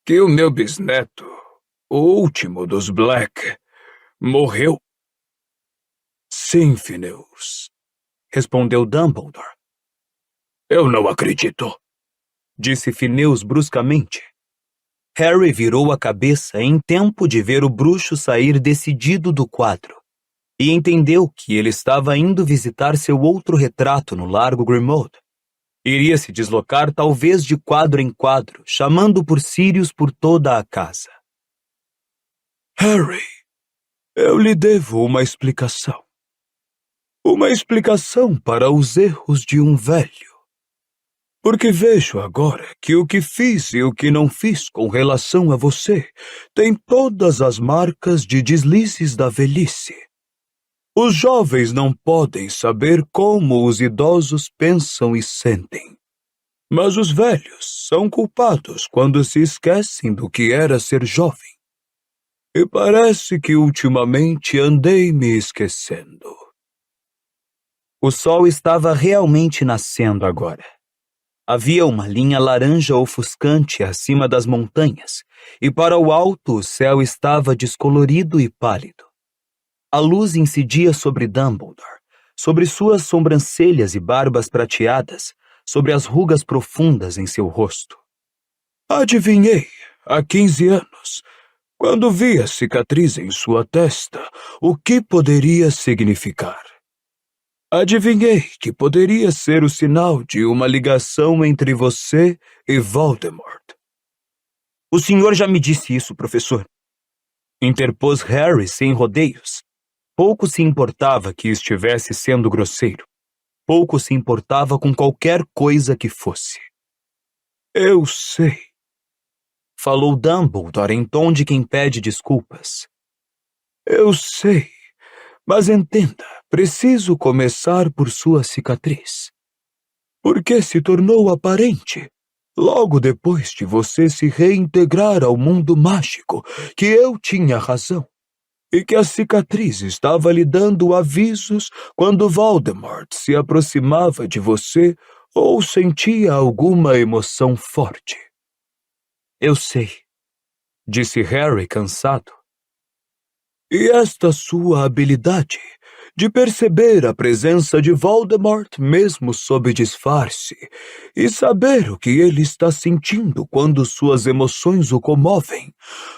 que o meu bisneto, o último dos Black, morreu. Sim, Phineas, respondeu Dumbledore. Eu não acredito, disse Phineas bruscamente. Harry virou a cabeça em tempo de ver o bruxo sair decidido do quadro e entendeu que ele estava indo visitar seu outro retrato no Largo Grimmauld. Iria se deslocar talvez de quadro em quadro, chamando por Sirius por toda a casa. Harry, eu lhe devo uma explicação. Uma explicação para os erros de um velho. Porque vejo agora que o que fiz e o que não fiz com relação a você tem todas as marcas de deslizes da velhice. Os jovens não podem saber como os idosos pensam e sentem. Mas os velhos são culpados quando se esquecem do que era ser jovem. E parece que ultimamente andei me esquecendo. O sol estava realmente nascendo agora. Havia uma linha laranja ofuscante acima das montanhas, e para o alto o céu estava descolorido e pálido. A luz incidia sobre Dumbledore, sobre suas sobrancelhas e barbas prateadas, sobre as rugas profundas em seu rosto. Adivinhei, há 15 anos, quando vi a cicatriz em sua testa, o que poderia significar. Adivinhei que poderia ser o sinal de uma ligação entre você e Voldemort. O senhor já me disse isso, professor. Interpôs Harry sem rodeios. Pouco se importava que estivesse sendo grosseiro. Pouco se importava com qualquer coisa que fosse. Eu sei, falou Dumbledore em tom de quem pede desculpas. Eu sei, mas entenda, preciso começar por sua cicatriz. Porque se tornou aparente, logo depois de você se reintegrar ao mundo mágico, que eu tinha razão, e que a cicatriz estava lhe dando avisos quando Voldemort se aproximava de você ou sentia alguma emoção forte. Eu sei, disse Harry cansado. E esta sua habilidade de perceber a presença de Voldemort mesmo sob disfarce e saber o que ele está sentindo quando suas emoções o comovem,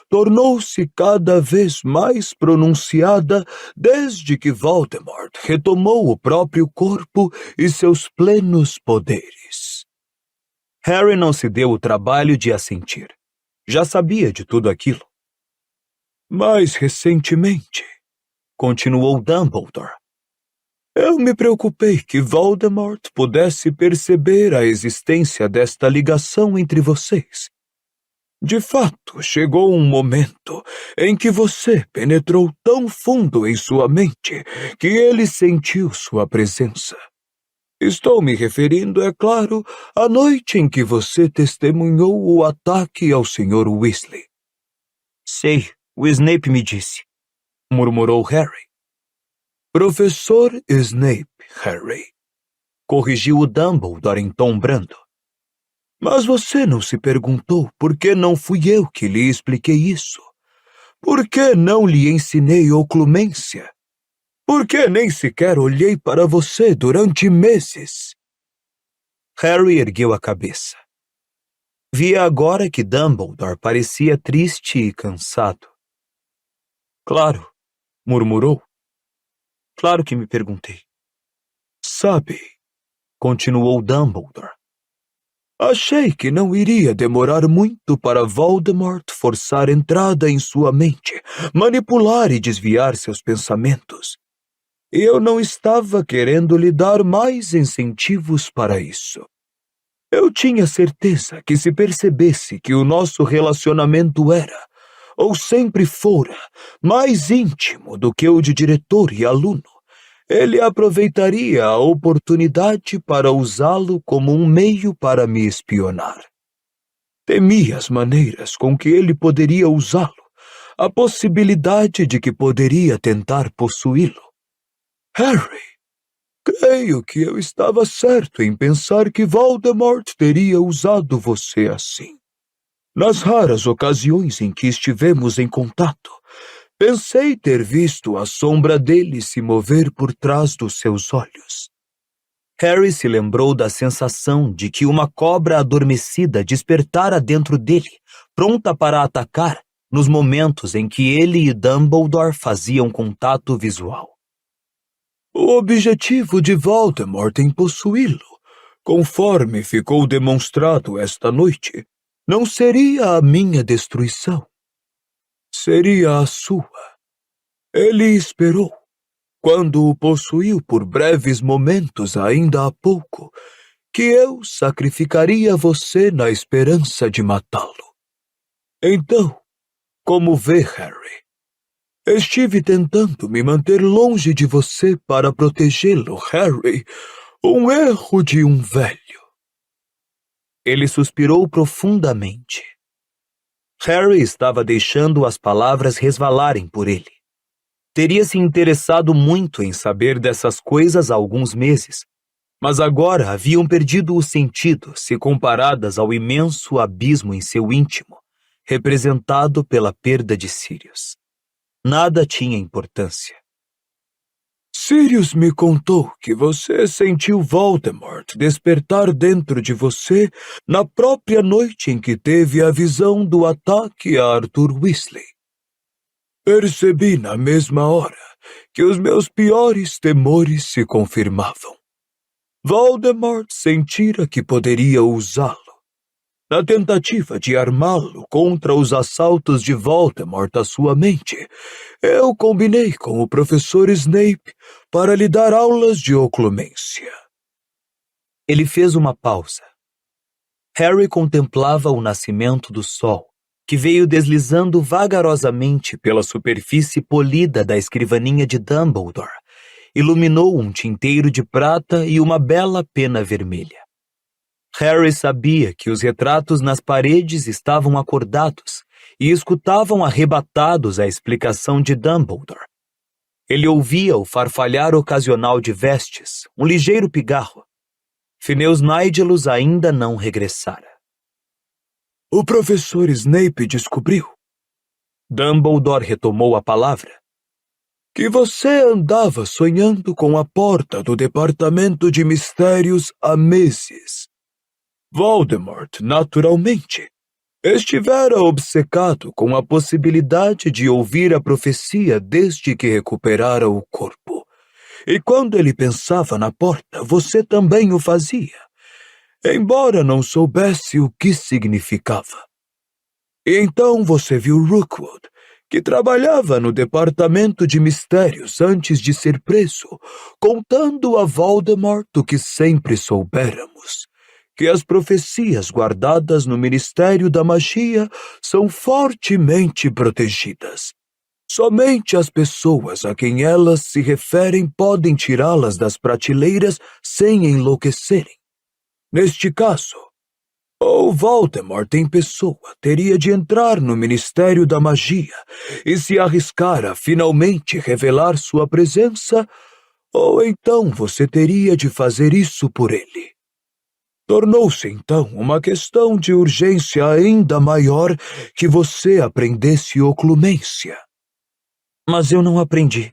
tornou-se cada vez mais pronunciada desde que Voldemort retomou o próprio corpo e seus plenos poderes. Harry não se deu o trabalho de assentir. Já sabia de tudo aquilo. Mais recentemente, continuou Dumbledore, eu me preocupei que Voldemort pudesse perceber a existência desta ligação entre vocês. De fato, chegou um momento em que você penetrou tão fundo em sua mente que ele sentiu sua presença. Estou me referindo, é claro, à noite em que você testemunhou o ataque ao Sr. Weasley. Sei, o Snape me disse, murmurou Harry. Professor Snape, Harry, corrigiu o Dumbledore em tom brando. Mas você não se perguntou por que não fui eu que lhe expliquei isso? Por que não lhe ensinei oclumência? Por que nem sequer olhei para você durante meses? Harry ergueu a cabeça. Via agora que Dumbledore parecia triste e cansado. Claro, murmurou. Claro que me perguntei. Sabe, continuou Dumbledore. Achei que não iria demorar muito para Voldemort forçar entrada em sua mente, manipular e desviar seus pensamentos. E eu não estava querendo lhe dar mais incentivos para isso. Eu tinha certeza que se percebesse que o nosso relacionamento era, ou sempre fora, mais íntimo do que o de diretor e aluno, ele aproveitaria a oportunidade para usá-lo como um meio para me espionar. Temi as maneiras com que ele poderia usá-lo, a possibilidade de que poderia tentar possuí-lo. Harry, creio que eu estava certo em pensar que Voldemort teria usado você assim. Nas raras ocasiões em que estivemos em contato, pensei ter visto a sombra dele se mover por trás dos seus olhos. Harry se lembrou da sensação de que uma cobra adormecida despertara dentro dele, pronta para atacar, nos momentos em que ele e Dumbledore faziam contato visual. O objetivo de Voldemort em possuí-lo, conforme ficou demonstrado esta noite, não seria a minha destruição. Seria a sua. Ele esperou, quando o possuiu por breves momentos ainda há pouco, que eu sacrificaria você na esperança de matá-lo. Então, como vê, Harry, estive tentando me manter longe de você para protegê-lo, Harry. Um erro de um velho. Ele suspirou profundamente. Harry estava deixando as palavras resvalarem por ele. Teria se interessado muito em saber dessas coisas há alguns meses, mas agora haviam perdido o sentido se comparadas ao imenso abismo em seu íntimo, representado pela perda de Sirius. Nada tinha importância. Sirius me contou que você sentiu Voldemort despertar dentro de você na própria noite em que teve a visão do ataque a Arthur Weasley. Percebi na mesma hora que os meus piores temores se confirmavam. Voldemort sentira que poderia usá-lo. Na tentativa de armá-lo contra os assaltos de Voldemort à sua mente, eu combinei com o professor Snape para lhe dar aulas de oclumência. Ele fez uma pausa. Harry contemplava o nascimento do sol, que veio deslizando vagarosamente pela superfície polida da escrivaninha de Dumbledore. Iluminou um tinteiro de prata e uma bela pena vermelha. Harry sabia que os retratos nas paredes estavam acordados e escutavam arrebatados a explicação de Dumbledore. Ele ouvia o farfalhar ocasional de vestes, um ligeiro pigarro. Phineas Nigellus ainda não regressara. O professor Snape descobriu. Dumbledore retomou a palavra. Que você andava sonhando com a porta do Departamento de Mistérios há meses. Voldemort, naturalmente, estivera obcecado com a possibilidade de ouvir a profecia desde que recuperara o corpo. E quando ele pensava na porta, você também o fazia, embora não soubesse o que significava. E então você viu Rookwood, que trabalhava no Departamento de Mistérios antes de ser preso, contando a Voldemort o que sempre soubéramos, que as profecias guardadas no Ministério da Magia são fortemente protegidas. Somente as pessoas a quem elas se referem podem tirá-las das prateleiras sem enlouquecerem. Neste caso, ou Voldemort em pessoa teria de entrar no Ministério da Magia e se arriscar a finalmente revelar sua presença, ou então você teria de fazer isso por ele. Tornou-se, então, uma questão de urgência ainda maior que você aprendesse oclumência. Mas eu não aprendi,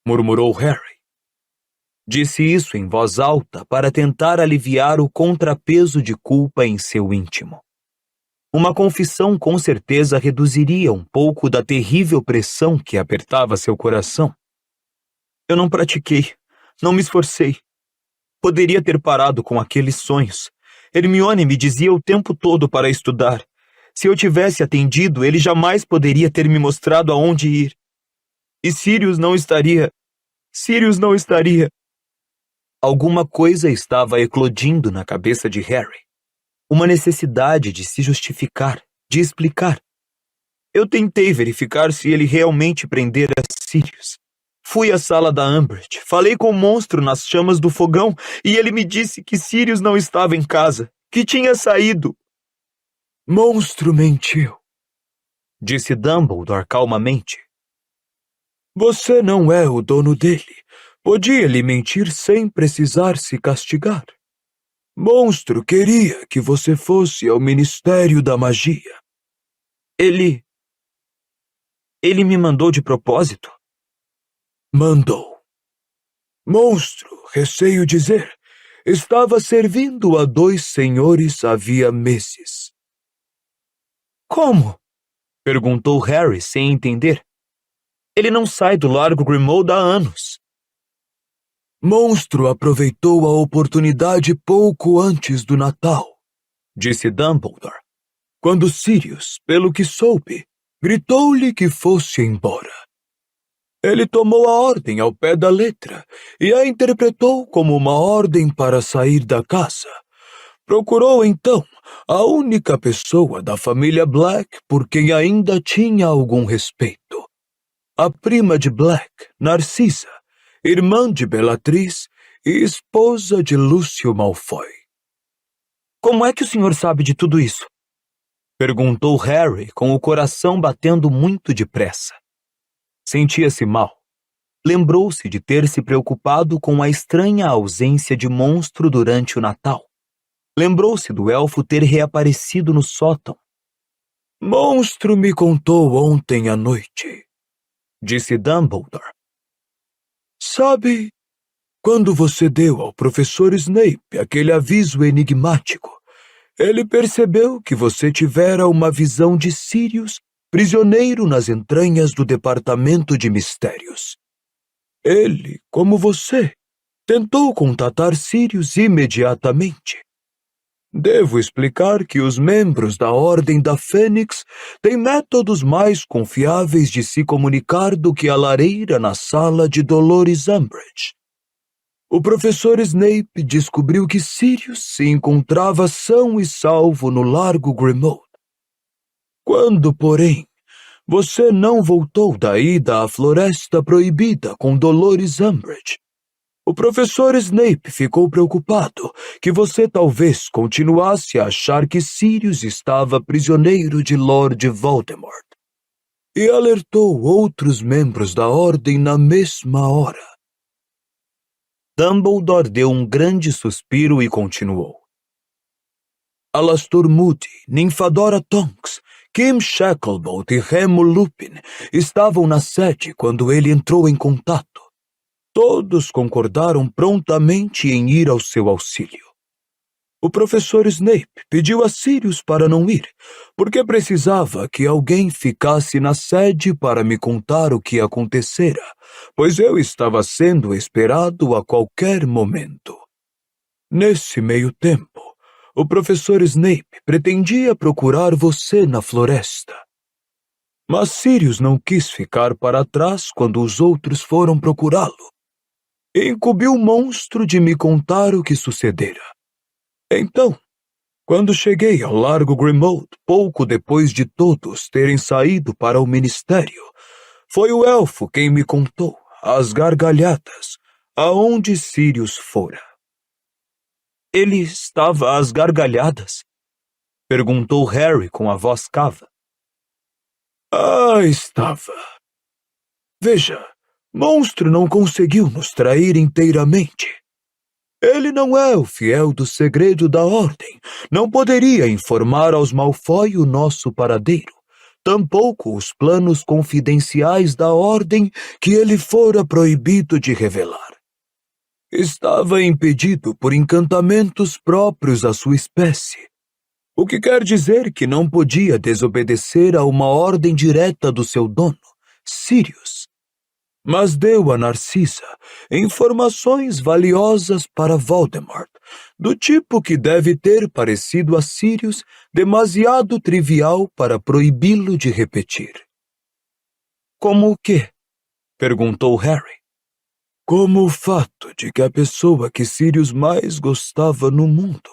murmurou Harry. Disse isso em voz alta para tentar aliviar o contrapeso de culpa em seu íntimo. Uma confissão com certeza reduziria um pouco da terrível pressão que apertava seu coração. Eu não pratiquei, não me esforcei. Poderia ter parado com aqueles sonhos. Hermione me dizia o tempo todo para estudar. Se eu tivesse atendido, ele jamais poderia ter me mostrado aonde ir. E Sirius não estaria... Alguma coisa estava eclodindo na cabeça de Harry. Uma necessidade de se justificar, de explicar. Eu tentei verificar se ele realmente prendera Sirius. Fui à sala da Umbridge, falei com o monstro nas chamas do fogão e ele me disse que Sirius não estava em casa, que tinha saído. Monstro mentiu, disse Dumbledore calmamente. Você não é o dono dele. Podia lhe mentir sem precisar se castigar. Monstro queria que você fosse ao Ministério da Magia. Ele me mandou de propósito? Mandou. Monstro, receio dizer, estava servindo a 2 senhores havia meses. Como? Perguntou Harry sem entender. Ele não sai do Largo Grimmauld há anos. Monstro aproveitou a oportunidade pouco antes do Natal, disse Dumbledore. Quando Sirius, pelo que soube, gritou-lhe que fosse embora. Ele tomou a ordem ao pé da letra e a interpretou como uma ordem para sair da casa. Procurou, então, a única pessoa da família Black por quem ainda tinha algum respeito. A prima de Black, Narcissa, irmã de Bellatrix e esposa de Lúcio Malfoy. Como é que o senhor sabe de tudo isso? Perguntou Harry com o coração batendo muito depressa. Sentia-se mal. Lembrou-se de ter se preocupado com a estranha ausência de monstro durante o Natal. Lembrou-se do elfo ter reaparecido no sótão. Monstro me contou ontem à noite, disse Dumbledore. Sabe, quando você deu ao professor Snape aquele aviso enigmático, ele percebeu que você tivera uma visão de Sirius prisioneiro nas entranhas do Departamento de Mistérios. Ele, como você, tentou contatar Sirius imediatamente. Devo explicar que os membros da Ordem da Fênix têm métodos mais confiáveis de se comunicar do que a lareira na sala de Dolores Umbridge. O professor Snape descobriu que Sirius se encontrava são e salvo no Largo Grimmauld. Quando, porém, você não voltou da ida à Floresta Proibida com Dolores Umbridge, o professor Snape ficou preocupado que você talvez continuasse a achar que Sirius estava prisioneiro de Lord Voldemort, e alertou outros membros da Ordem na mesma hora. Dumbledore deu um grande suspiro e continuou. Alastor Moody, Nymphadora Tonks, Kim Shacklebolt e Remo Lupin estavam na sede quando ele entrou em contato. Todos concordaram prontamente em ir ao seu auxílio. O professor Snape pediu a Sirius para não ir, porque precisava que alguém ficasse na sede para me contar o que acontecera, pois eu estava sendo esperado a qualquer momento. Nesse meio tempo, o professor Snape pretendia procurar você na floresta. Mas Sirius não quis ficar para trás quando os outros foram procurá-lo. Incumbiu o monstro de me contar o que sucedera. Então, quando cheguei ao Largo Grimmauld, pouco depois de todos terem saído para o ministério, foi o elfo quem me contou, às gargalhadas, aonde Sirius fora. Ele estava às gargalhadas? Perguntou Harry com a voz cava. Estava. Veja, monstro não conseguiu nos trair inteiramente. Ele não é o fiel do segredo da Ordem, não poderia informar aos Malfoy o nosso paradeiro, tampouco os planos confidenciais da Ordem que ele fora proibido de revelar. Estava impedido por encantamentos próprios à sua espécie, o que quer dizer que não podia desobedecer a uma ordem direta do seu dono, Sirius. Mas deu a Narcissa informações valiosas para Voldemort, do tipo que deve ter parecido a Sirius demasiado trivial para proibi-lo de repetir. Como o quê? Perguntou Harry. Como o fato de que a pessoa que Sirius mais gostava no mundo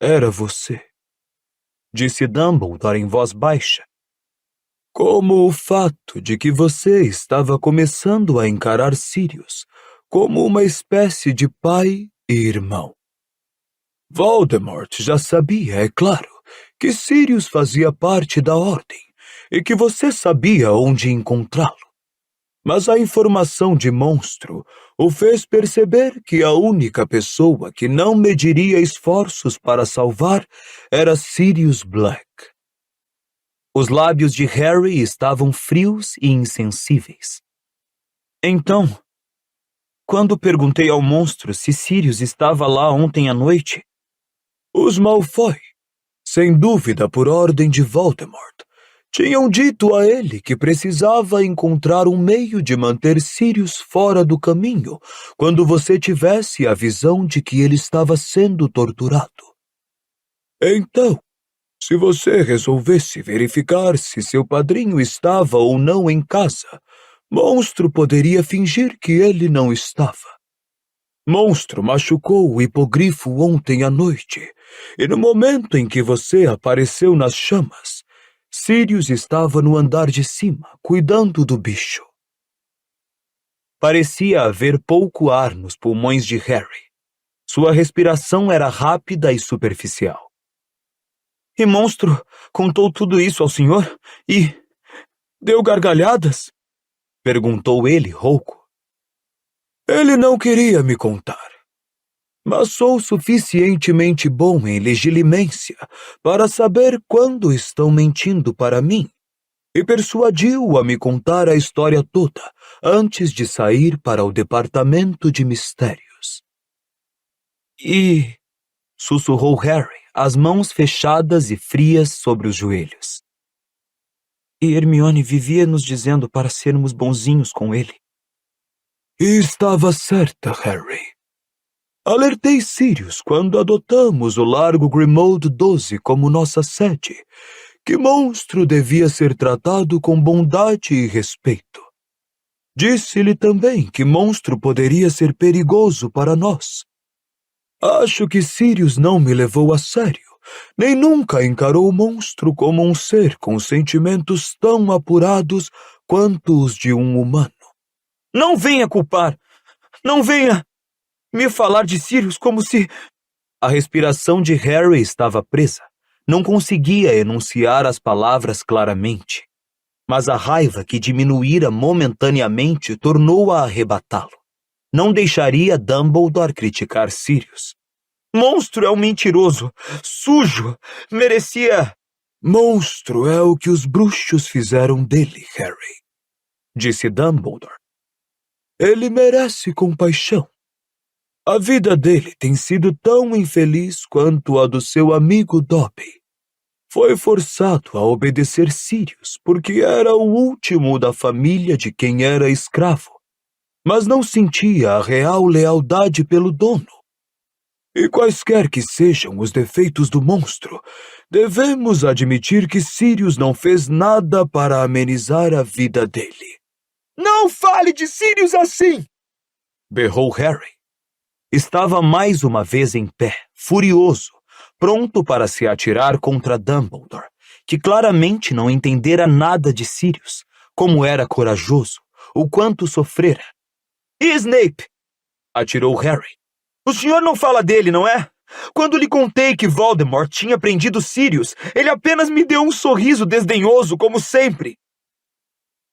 era você, disse Dumbledore em voz baixa. Como o fato de que você estava começando a encarar Sirius como uma espécie de pai e irmão. Voldemort já sabia, é claro, que Sirius fazia parte da Ordem e que você sabia onde encontrá-lo. Mas a informação de monstro o fez perceber que a única pessoa que não mediria esforços para salvar era Sirius Black. Os lábios de Harry estavam frios e insensíveis. Então, quando perguntei ao monstro se Sirius estava lá ontem à noite, os Malfoy, sem dúvida por ordem de Voldemort, tinham dito a ele que precisava encontrar um meio de manter Sirius fora do caminho quando você tivesse a visão de que ele estava sendo torturado. Então, se você resolvesse verificar se seu padrinho estava ou não em casa, monstro poderia fingir que ele não estava. Monstro machucou o hipogrifo ontem à noite, e no momento em que você apareceu nas chamas, Sirius estava no andar de cima, cuidando do bicho. Parecia haver pouco ar nos pulmões de Harry. Sua respiração era rápida e superficial. E monstro contou tudo isso ao senhor? E deu gargalhadas? Perguntou ele, rouco. Ele não queria me contar, mas sou suficientemente bom em legilimência para saber quando estão mentindo para mim e persuadiu-o a me contar a história toda antes de sair para o departamento de mistérios. E... sussurrou Harry, as mãos fechadas e frias sobre os joelhos. E Hermione vivia nos dizendo para sermos bonzinhos com ele. E estava certa, Harry. Alertei Sirius quando adotamos o Largo Grimmauld 12 como nossa sede, que monstro devia ser tratado com bondade e respeito. Disse-lhe também que monstro poderia ser perigoso para nós. Acho que Sirius não me levou a sério, nem nunca encarou o monstro como um ser com sentimentos tão apurados quanto os de um humano. Não venha culpar! Não venha me falar de Sirius como se... A respiração de Harry estava presa. Não conseguia enunciar as palavras claramente. Mas a raiva que diminuíra momentaneamente tornou-a arrebatá-lo. Não deixaria Dumbledore criticar Sirius. Monstro é um mentiroso, sujo, merecia... Monstro é o que os bruxos fizeram dele, Harry, disse Dumbledore. Ele merece compaixão. A vida dele tem sido tão infeliz quanto a do seu amigo Dobby. Foi forçado a obedecer Sirius porque era o último da família de quem era escravo, mas não sentia a real lealdade pelo dono. E quaisquer que sejam os defeitos do monstro, devemos admitir que Sirius não fez nada para amenizar a vida dele. Não fale de Sirius assim! Berrou Harry. Estava mais uma vez em pé, furioso, pronto para se atirar contra Dumbledore, que claramente não entendera nada de Sirius, como era corajoso, o quanto sofrera. E Snape? Atirou Harry. O senhor não fala dele, não é? Quando lhe contei que Voldemort tinha prendido Sirius, ele apenas me deu um sorriso desdenhoso, como sempre.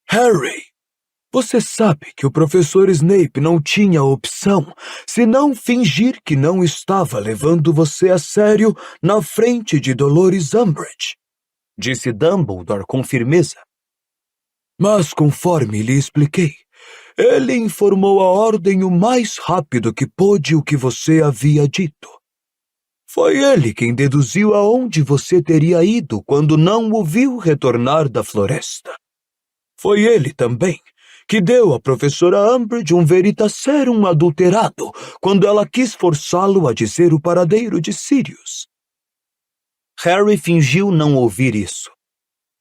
Harry, você sabe que o professor Snape não tinha opção senão fingir que não estava levando você a sério na frente de Dolores Umbridge, disse Dumbledore com firmeza. Mas conforme lhe expliquei, ele informou a ordem o mais rápido que pôde o que você havia dito. Foi ele quem deduziu aonde você teria ido quando não o viu retornar da floresta. Foi ele também que deu à professora Umbridge um Veritaserum adulterado quando ela quis forçá-lo a dizer o paradeiro de Sirius. Harry fingiu não ouvir isso.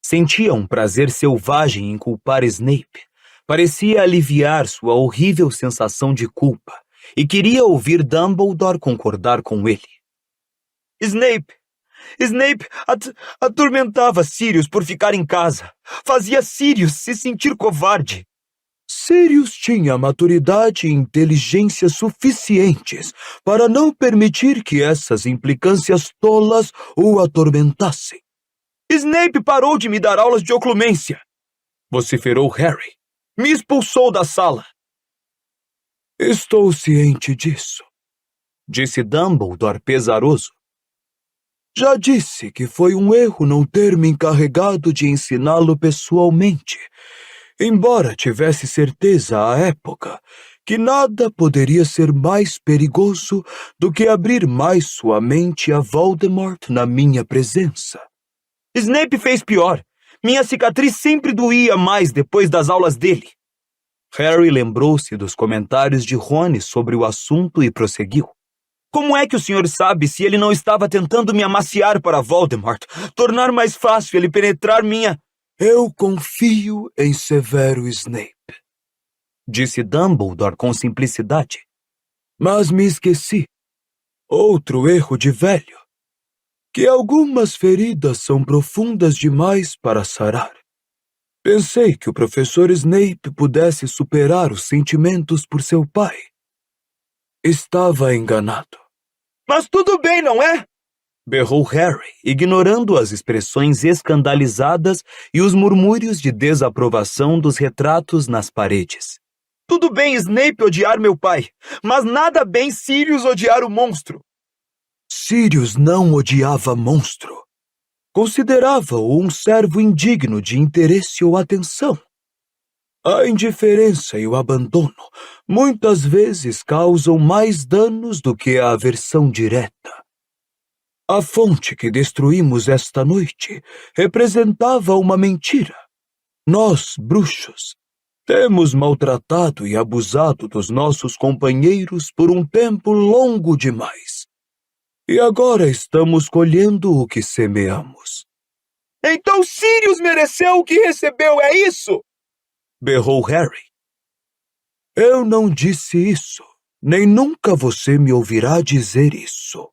Sentia um prazer selvagem em culpar Snape. Parecia aliviar sua horrível sensação de culpa e queria ouvir Dumbledore concordar com ele. Snape atormentava Sirius por ficar em casa. Fazia Sirius se sentir covarde. Sirius tinha maturidade e inteligência suficientes para não permitir que essas implicâncias tolas o atormentassem. Snape parou de me dar aulas de oclumência, vociferou Harry. Me expulsou da sala. Estou ciente disso, disse Dumbledore pesaroso. Já disse que foi um erro não ter me encarregado de ensiná-lo pessoalmente, embora tivesse certeza à época que nada poderia ser mais perigoso do que abrir mais sua mente a Voldemort na minha presença. Snape fez pior. Minha cicatriz sempre doía mais depois das aulas dele. Harry lembrou-se dos comentários de Rony sobre o assunto e prosseguiu. Como é que o senhor sabe se ele não estava tentando me amaciar para Voldemort, tornar mais fácil ele penetrar minha... Eu confio em Severo Snape, disse Dumbledore com simplicidade. Mas me esqueci. Outro erro de velho. Que algumas feridas são profundas demais para sarar. Pensei que o professor Snape pudesse superar os sentimentos por seu pai. Estava enganado. Mas tudo bem, não é? Berrou Harry, ignorando as expressões escandalizadas e os murmúrios de desaprovação dos retratos nas paredes. Tudo bem Snape odiar meu pai, mas nada bem Sirius odiar o monstro. Sirius não odiava monstro. Considerava-o um servo indigno de interesse ou atenção. A indiferença e o abandono muitas vezes causam mais danos do que a aversão direta. A fonte que destruímos esta noite representava uma mentira. Nós, bruxos, temos maltratado e abusado dos nossos companheiros por um tempo longo demais. E agora estamos colhendo o que semeamos. Então Sirius mereceu o que recebeu, é isso? Berrou Harry. Eu não disse isso, nem nunca você me ouvirá dizer isso,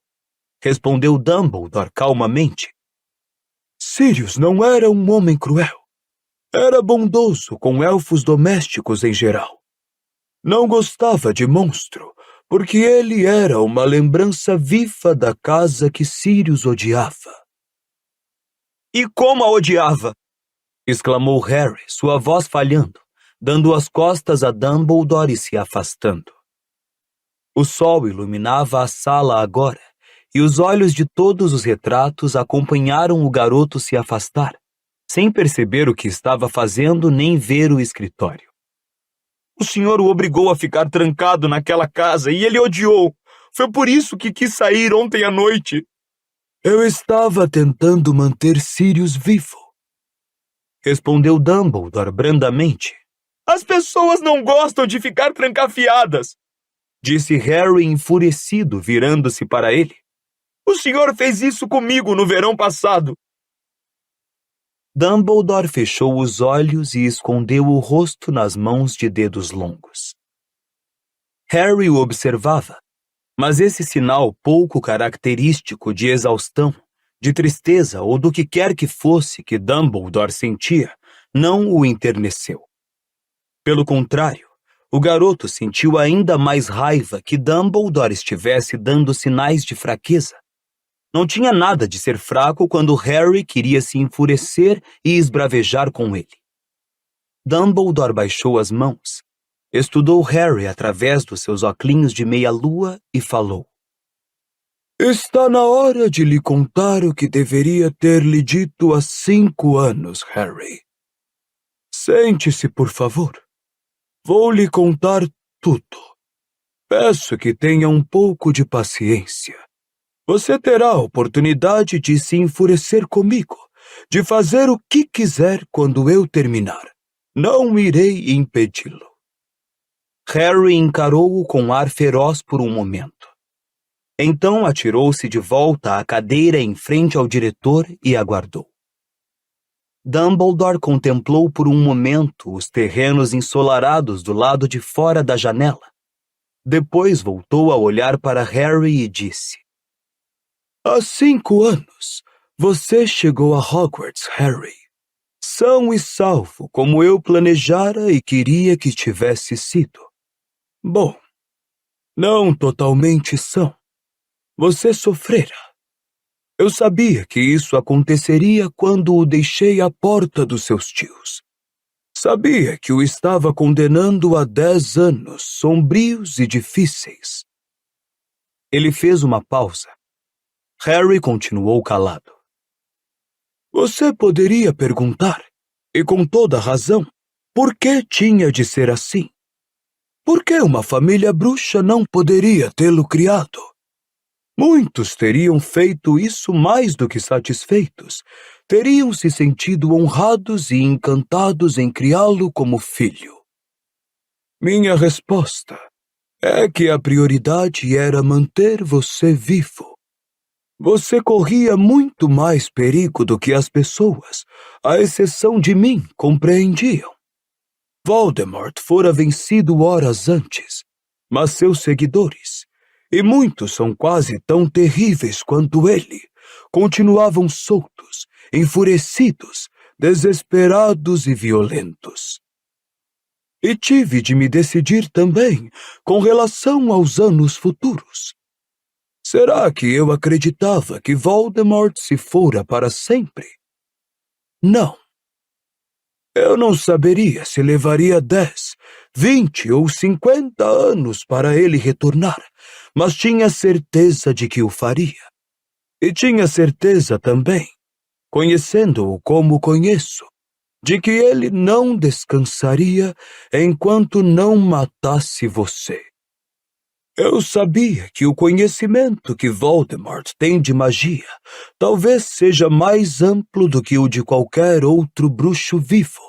respondeu Dumbledore calmamente. Sirius não era um homem cruel. Era bondoso com elfos domésticos em geral. Não gostava de monstro, porque ele era uma lembrança viva da casa que Sirius odiava. E como a odiava? Exclamou Harry, sua voz falhando, dando as costas a Dumbledore e se afastando. O sol iluminava a sala agora, e os olhos de todos os retratos acompanharam o garoto se afastar, sem perceber o que estava fazendo nem ver o escritório. O senhor o obrigou a ficar trancado naquela casa e ele odiou. Foi por isso que quis sair ontem à noite. Eu estava tentando manter Sirius vivo, respondeu Dumbledore brandamente. As pessoas não gostam de ficar trancafiadas, disse Harry enfurecido, virando-se para ele. O senhor fez isso comigo no verão passado. Dumbledore fechou os olhos e escondeu o rosto nas mãos de dedos longos. Harry o observava, mas esse sinal pouco característico de exaustão, de tristeza ou do que quer que fosse que Dumbledore sentia, não o enterneceu. Pelo contrário, o garoto sentiu ainda mais raiva que Dumbledore estivesse dando sinais de fraqueza. Não tinha nada de ser fraco quando Harry queria se enfurecer e esbravejar com ele. Dumbledore baixou as mãos, estudou Harry através dos seus óculos de meia-lua e falou. Está na hora de lhe contar o que deveria ter lhe dito há 5 anos, Harry. Sente-se, por favor. Vou lhe contar tudo. Peço que tenha um pouco de paciência. Você terá a oportunidade de se enfurecer comigo, de fazer o que quiser quando eu terminar. Não irei impedi-lo. Harry encarou-o com ar feroz por um momento. Então atirou-se de volta à cadeira em frente ao diretor e aguardou. Dumbledore contemplou por um momento os terrenos ensolarados do lado de fora da janela. Depois voltou a olhar para Harry e disse: Há 5 anos, você chegou a Hogwarts, Harry. São e salvo, como eu planejara e queria que tivesse sido. Bom, não totalmente são. Você sofrera. Eu sabia que isso aconteceria quando o deixei à porta dos seus tios. Sabia que o estava condenando a 10 anos sombrios e difíceis. Ele fez uma pausa. Harry continuou calado. Você poderia perguntar, e com toda razão, por que tinha de ser assim? Por que uma família bruxa não poderia tê-lo criado? Muitos teriam feito isso mais do que satisfeitos. Teriam se sentido honrados e encantados em criá-lo como filho. Minha resposta é que a prioridade era manter você vivo. Você corria muito mais perigo do que as pessoas, à exceção de mim, compreendiam. Voldemort fora vencido horas antes, mas seus seguidores, e muitos são quase tão terríveis quanto ele, continuavam soltos, enfurecidos, desesperados e violentos. E tive de me decidir também com relação aos anos futuros. Será que eu acreditava que Voldemort se fora para sempre? Não. Eu não saberia se levaria 10, 20 ou 50 anos para ele retornar, mas tinha certeza de que o faria. E tinha certeza também conhecendo-o como conheço, de que ele não descansaria enquanto não matasse você. Eu sabia que o conhecimento que Voldemort tem de magia talvez seja mais amplo do que o de qualquer outro bruxo vivo.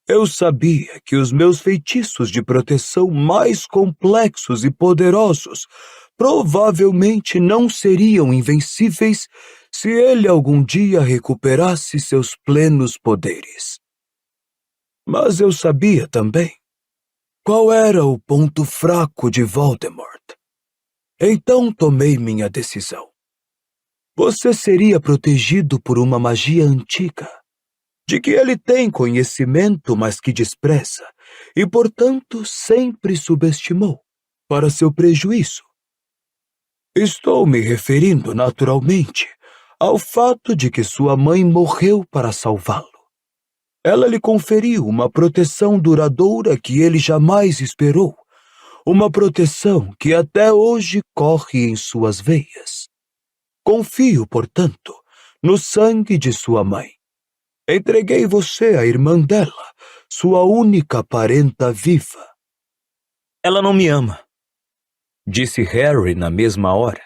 Eu sabia que os meus feitiços de proteção mais complexos e poderosos provavelmente não seriam invencíveis se ele algum dia recuperasse seus plenos poderes. Mas eu sabia também qual era o ponto fraco de Voldemort. Então tomei minha decisão. Você seria protegido por uma magia antiga, de que ele tem conhecimento, mas que despreza, e, portanto, sempre subestimou, para seu prejuízo. Estou me referindo, naturalmente, ao fato de que sua mãe morreu para salvá-lo. Ela lhe conferiu uma proteção duradoura que ele jamais esperou, uma proteção que até hoje corre em suas veias. Confio, portanto, no sangue de sua mãe. Entreguei você à irmã dela, sua única parenta viva. Ela não me ama, disse Harry na mesma hora.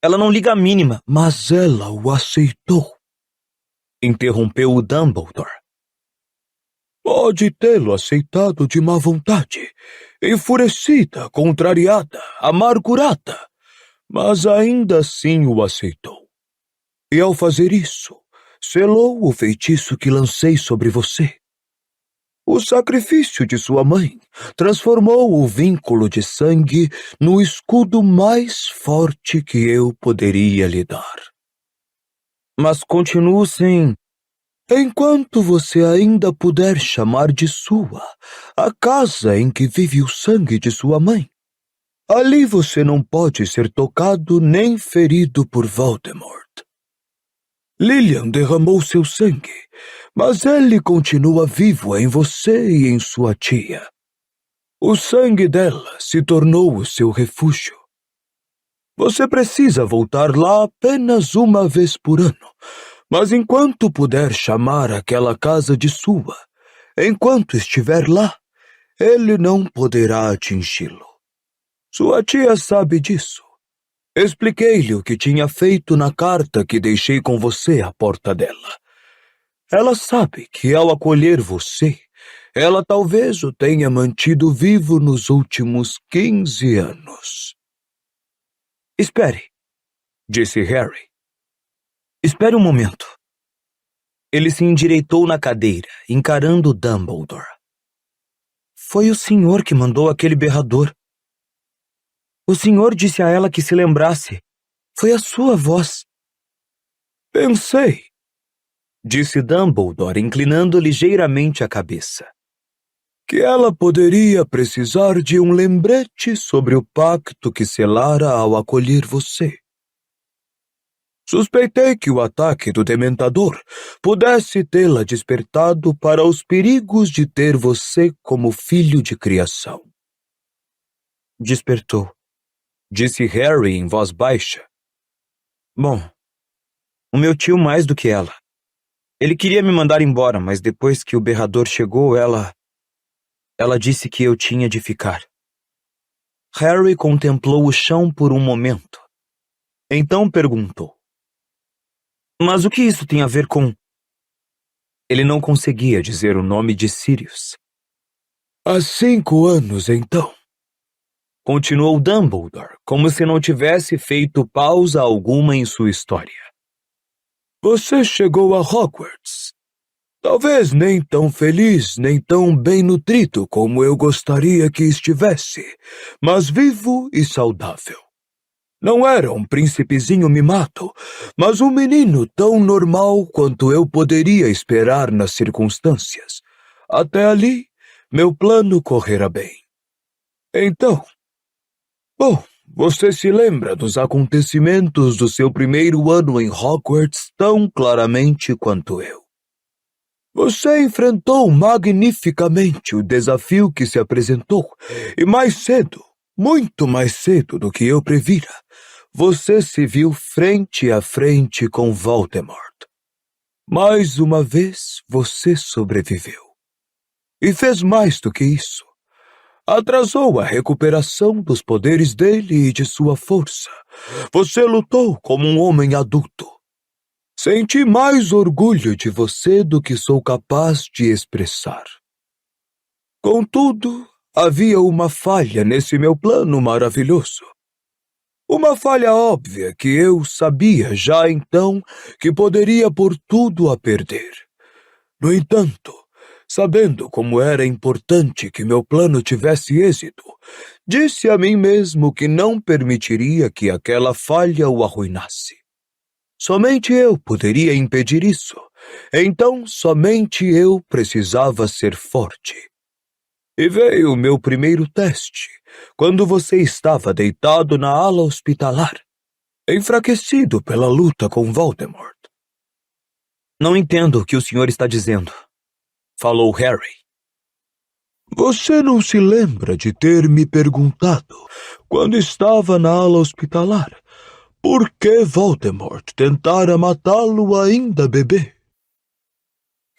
Ela não liga a mínima. Mas ela o aceitou, Interrompeu o Dumbledore. Pode tê-lo aceitado de má vontade, enfurecida, contrariada, amargurada, mas ainda assim o aceitou. E ao fazer isso, selou o feitiço que lancei sobre você. O sacrifício de sua mãe transformou o vínculo de sangue no escudo mais forte que eu poderia lhe dar. Mas continuo sem... Enquanto você ainda puder chamar de sua a casa em que vive o sangue de sua mãe, ali você não pode ser tocado nem ferido por Voldemort. Lilian derramou seu sangue, mas ele continua vivo em você e em sua tia. O sangue dela se tornou o seu refúgio. Você precisa voltar lá apenas uma vez por ano, mas enquanto puder chamar aquela casa de sua, enquanto estiver lá, ele não poderá atingi-lo. Sua tia sabe disso. Expliquei-lhe o que tinha feito na carta que deixei com você à porta dela. Ela sabe que ao acolher você, ela talvez o tenha mantido vivo nos últimos 15 anos. Espere, disse Harry. Espere um momento. Ele se endireitou na cadeira, encarando Dumbledore. Foi o senhor que mandou aquele berrador. O senhor disse a ela que se lembrasse. Foi a sua voz. Pensei, disse Dumbledore, inclinando ligeiramente a cabeça, que ela poderia precisar de um lembrete sobre o pacto que selara ao acolher você. Suspeitei que o ataque do Dementador pudesse tê-la despertado para os perigos de ter você como filho de criação. Despertou, disse Harry em voz baixa. Bom, o meu tio mais do que ela. Ele queria me mandar embora, mas depois que o berrador chegou, ela disse que eu tinha de ficar. Harry contemplou o chão por um momento. Então perguntou. Mas o que isso tem a ver com... Ele não conseguia dizer o nome de Sirius. Há 5 anos, então. Continuou Dumbledore, como se não tivesse feito pausa alguma em sua história. Você chegou a Hogwarts. Talvez nem tão feliz, nem tão bem nutrido como eu gostaria que estivesse, mas vivo e saudável. Não era um príncipezinho mimado, mas um menino tão normal quanto eu poderia esperar nas circunstâncias. Até ali, meu plano correra bem. Então, bom, você se lembra dos acontecimentos do seu primeiro ano em Hogwarts tão claramente quanto eu. Você enfrentou magnificamente o desafio que se apresentou, e mais cedo, muito mais cedo do que eu previra, você se viu frente a frente com Voldemort. Mais uma vez, você sobreviveu. E fez mais do que isso. Atrasou a recuperação dos poderes dele e de sua força. Você lutou como um homem adulto. Senti mais orgulho de você do que sou capaz de expressar. Contudo, havia uma falha nesse meu plano maravilhoso. Uma falha óbvia que eu sabia já então que poderia pôr tudo a perder. No entanto, sabendo como era importante que meu plano tivesse êxito, disse a mim mesmo que não permitiria que aquela falha o arruinasse. Somente eu poderia impedir isso, então somente eu precisava ser forte. E veio o meu primeiro teste, quando você estava deitado na ala hospitalar, enfraquecido pela luta com Voldemort. Não entendo o que o senhor está dizendo, falou Harry. Você não se lembra de ter me perguntado, quando estava na ala hospitalar, por que Voldemort tentara matá-lo ainda bebê?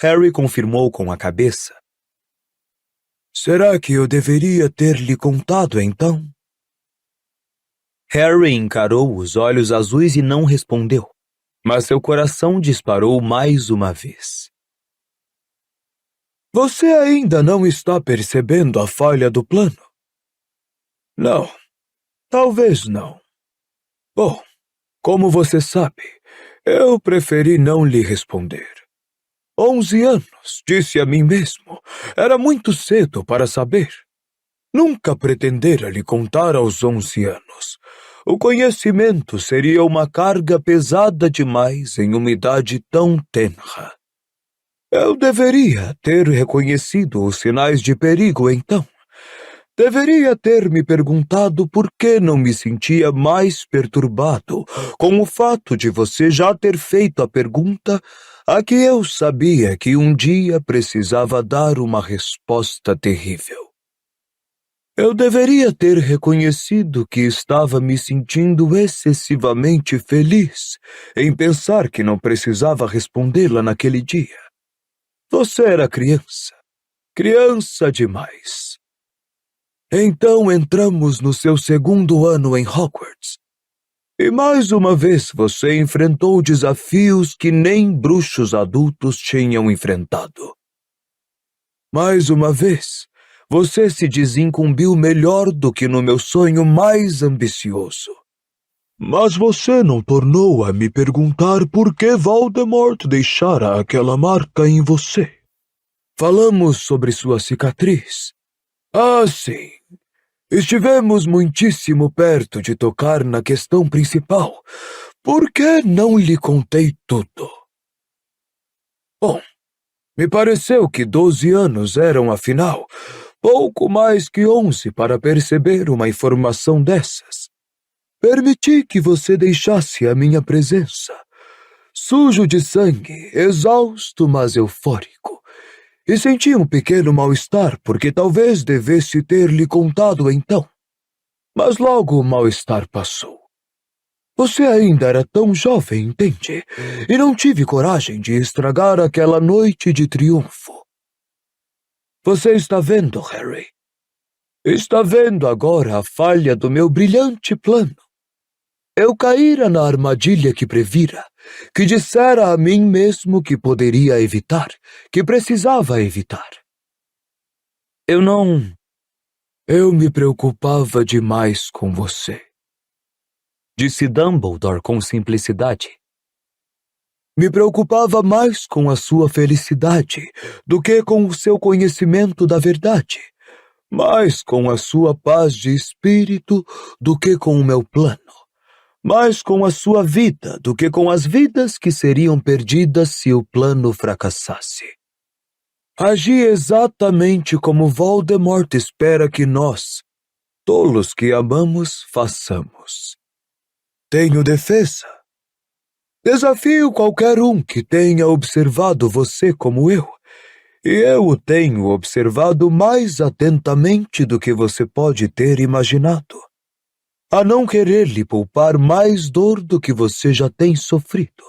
Harry confirmou com a cabeça. Será que eu deveria ter lhe contado então? Harry encarou os olhos azuis e não respondeu, mas seu coração disparou mais uma vez. Você ainda não está percebendo a falha do plano? Não, talvez não. Bom, como você sabe, eu preferi não lhe responder. 11 anos, disse a mim mesmo, era muito cedo para saber. Nunca pretendera lhe contar aos 11 anos. O conhecimento seria uma carga pesada demais em uma idade tão tenra. Eu deveria ter reconhecido os sinais de perigo então. Deveria ter me perguntado por que não me sentia mais perturbado com o fato de você já ter feito a pergunta a que eu sabia que um dia precisava dar uma resposta terrível. Eu deveria ter reconhecido que estava me sentindo excessivamente feliz em pensar que não precisava respondê-la naquele dia. Você era criança demais. Então entramos no seu segundo ano em Hogwarts. E mais uma vez você enfrentou desafios que nem bruxos adultos tinham enfrentado. Mais uma vez, você se desincumbiu melhor do que no meu sonho mais ambicioso. Mas você não tornou a me perguntar por que Voldemort deixara aquela marca em você. Falamos sobre sua cicatriz. Ah, sim. Estivemos muitíssimo perto de tocar na questão principal. Por que não lhe contei tudo? Bom, me pareceu que 12 anos eram, afinal, pouco mais que 11 para perceber uma informação dessas. Permiti que você deixasse a minha presença. Sujo de sangue, exausto, mas eufórico. E senti um pequeno mal-estar porque talvez devesse ter lhe contado então. Mas logo o mal-estar passou. Você ainda era tão jovem, entende? E não tive coragem de estragar aquela noite de triunfo. Você está vendo, Harry? Está vendo agora a falha do meu brilhante plano. Eu caíra na armadilha que previra, que dissera a mim mesmo que poderia evitar, que precisava evitar. Eu me preocupava demais com você, disse Dumbledore com simplicidade. Me preocupava mais com a sua felicidade do que com o seu conhecimento da verdade, mais com a sua paz de espírito do que com o meu plano. Mais com a sua vida do que com as vidas que seriam perdidas se o plano fracassasse. Agi exatamente como Voldemort espera que nós, tolos que amamos, façamos. Tenho defesa. Desafio qualquer um que tenha observado você como eu, e eu o tenho observado mais atentamente do que você pode ter imaginado. A não querer lhe poupar mais dor do que você já tem sofrido.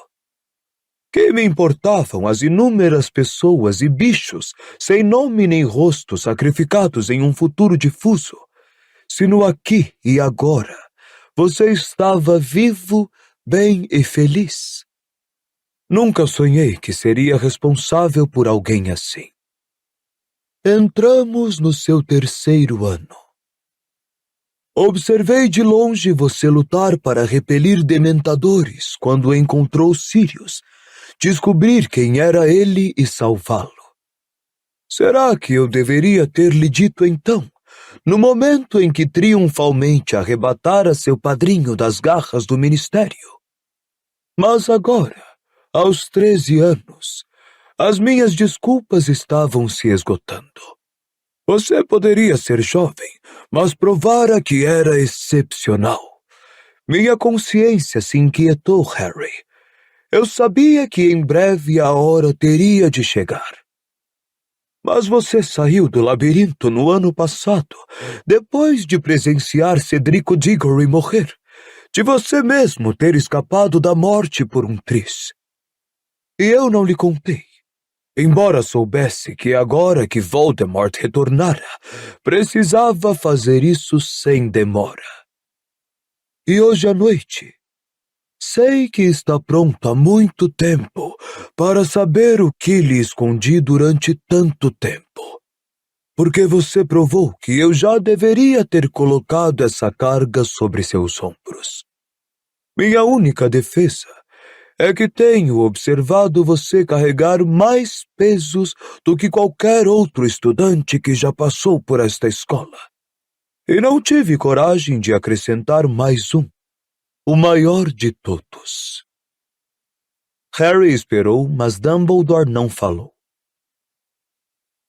Que me importavam as inúmeras pessoas e bichos sem nome nem rosto sacrificados em um futuro difuso, se no aqui e agora você estava vivo, bem e feliz? Nunca sonhei que seria responsável por alguém assim. Entramos no seu 3º ano. Observei de longe você lutar para repelir dementadores quando encontrou Sirius, descobrir quem era ele e salvá-lo. Será que eu deveria ter lhe dito então, no momento em que triunfalmente arrebatara seu padrinho das garras do ministério? Mas agora, aos 13 anos, as minhas desculpas estavam se esgotando. Você poderia ser jovem, mas provara que era excepcional. Minha consciência se inquietou, Harry. Eu sabia que em breve a hora teria de chegar. Mas você saiu do labirinto no ano passado, depois de presenciar Cedrico Diggory morrer, de você mesmo ter escapado da morte por um triz. E eu não lhe contei. Embora soubesse que agora que Voldemort retornara, precisava fazer isso sem demora. E hoje à noite, sei que está pronto há muito tempo para saber o que lhe escondi durante tanto tempo. Porque você provou que eu já deveria ter colocado essa carga sobre seus ombros. Minha única defesa é que tenho observado você carregar mais pesos do que qualquer outro estudante que já passou por esta escola. E não tive coragem de acrescentar mais um, o maior de todos. Harry esperou, mas Dumbledore não falou.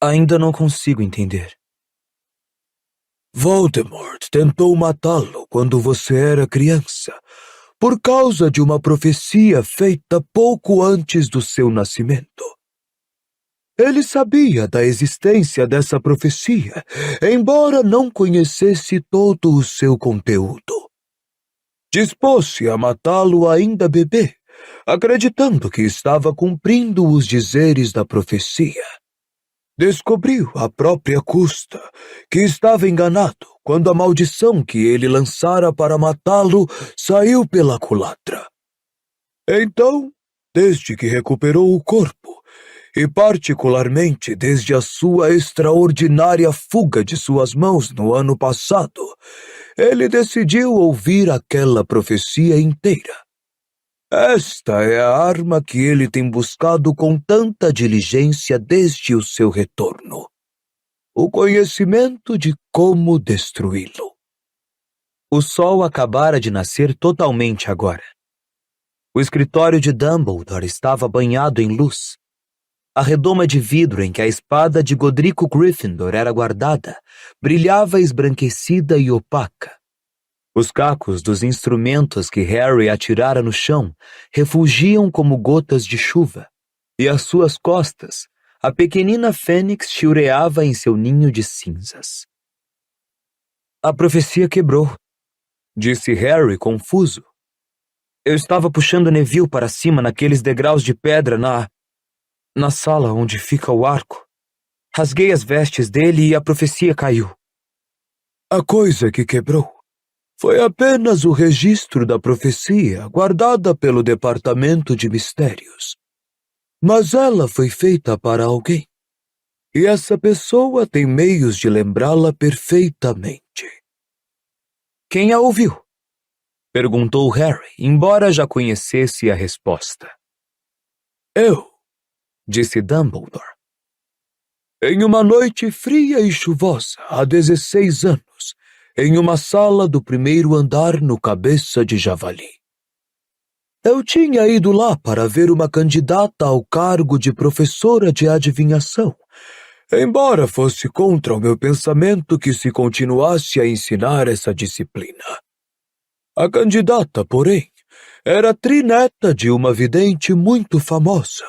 Ainda não consigo entender. Voldemort tentou matá-lo quando você era criança, por causa de uma profecia feita pouco antes do seu nascimento. Ele sabia da existência dessa profecia, embora não conhecesse todo o seu conteúdo. Dispôs-se a matá-lo ainda bebê, acreditando que estava cumprindo os dizeres da profecia. Descobriu à própria custa que estava enganado quando a maldição que ele lançara para matá-lo saiu pela culatra. Então, desde que recuperou o corpo, e particularmente desde a sua extraordinária fuga de suas mãos no ano passado, ele decidiu ouvir aquela profecia inteira. Esta é a arma que ele tem buscado com tanta diligência desde o seu retorno. O conhecimento de como destruí-lo. O sol acabara de nascer totalmente agora. O escritório de Dumbledore estava banhado em luz. A redoma de vidro em que a espada de Godrico Gryffindor era guardada brilhava esbranquecida e opaca. Os cacos dos instrumentos que Harry atirara no chão refulgiam como gotas de chuva, e às suas costas, a pequenina fênix chiureava em seu ninho de cinzas. A profecia quebrou, disse Harry confuso. Eu estava puxando Neville para cima naqueles degraus de pedra na sala onde fica o arco. Rasguei as vestes dele e a profecia caiu. A coisa que quebrou foi apenas o registro da profecia guardada pelo Departamento de Mistérios. Mas ela foi feita para alguém. E essa pessoa tem meios de lembrá-la perfeitamente. Quem a ouviu? Perguntou Harry, embora já conhecesse a resposta. Eu, disse Dumbledore. Em uma noite fria e chuvosa, há 16 anos, em uma sala do 1º andar no Cabeça de Javali. Eu tinha ido lá para ver uma candidata ao cargo de professora de adivinhação, embora fosse contra o meu pensamento que se continuasse a ensinar essa disciplina. A candidata, porém, era trineta de uma vidente muito famosa,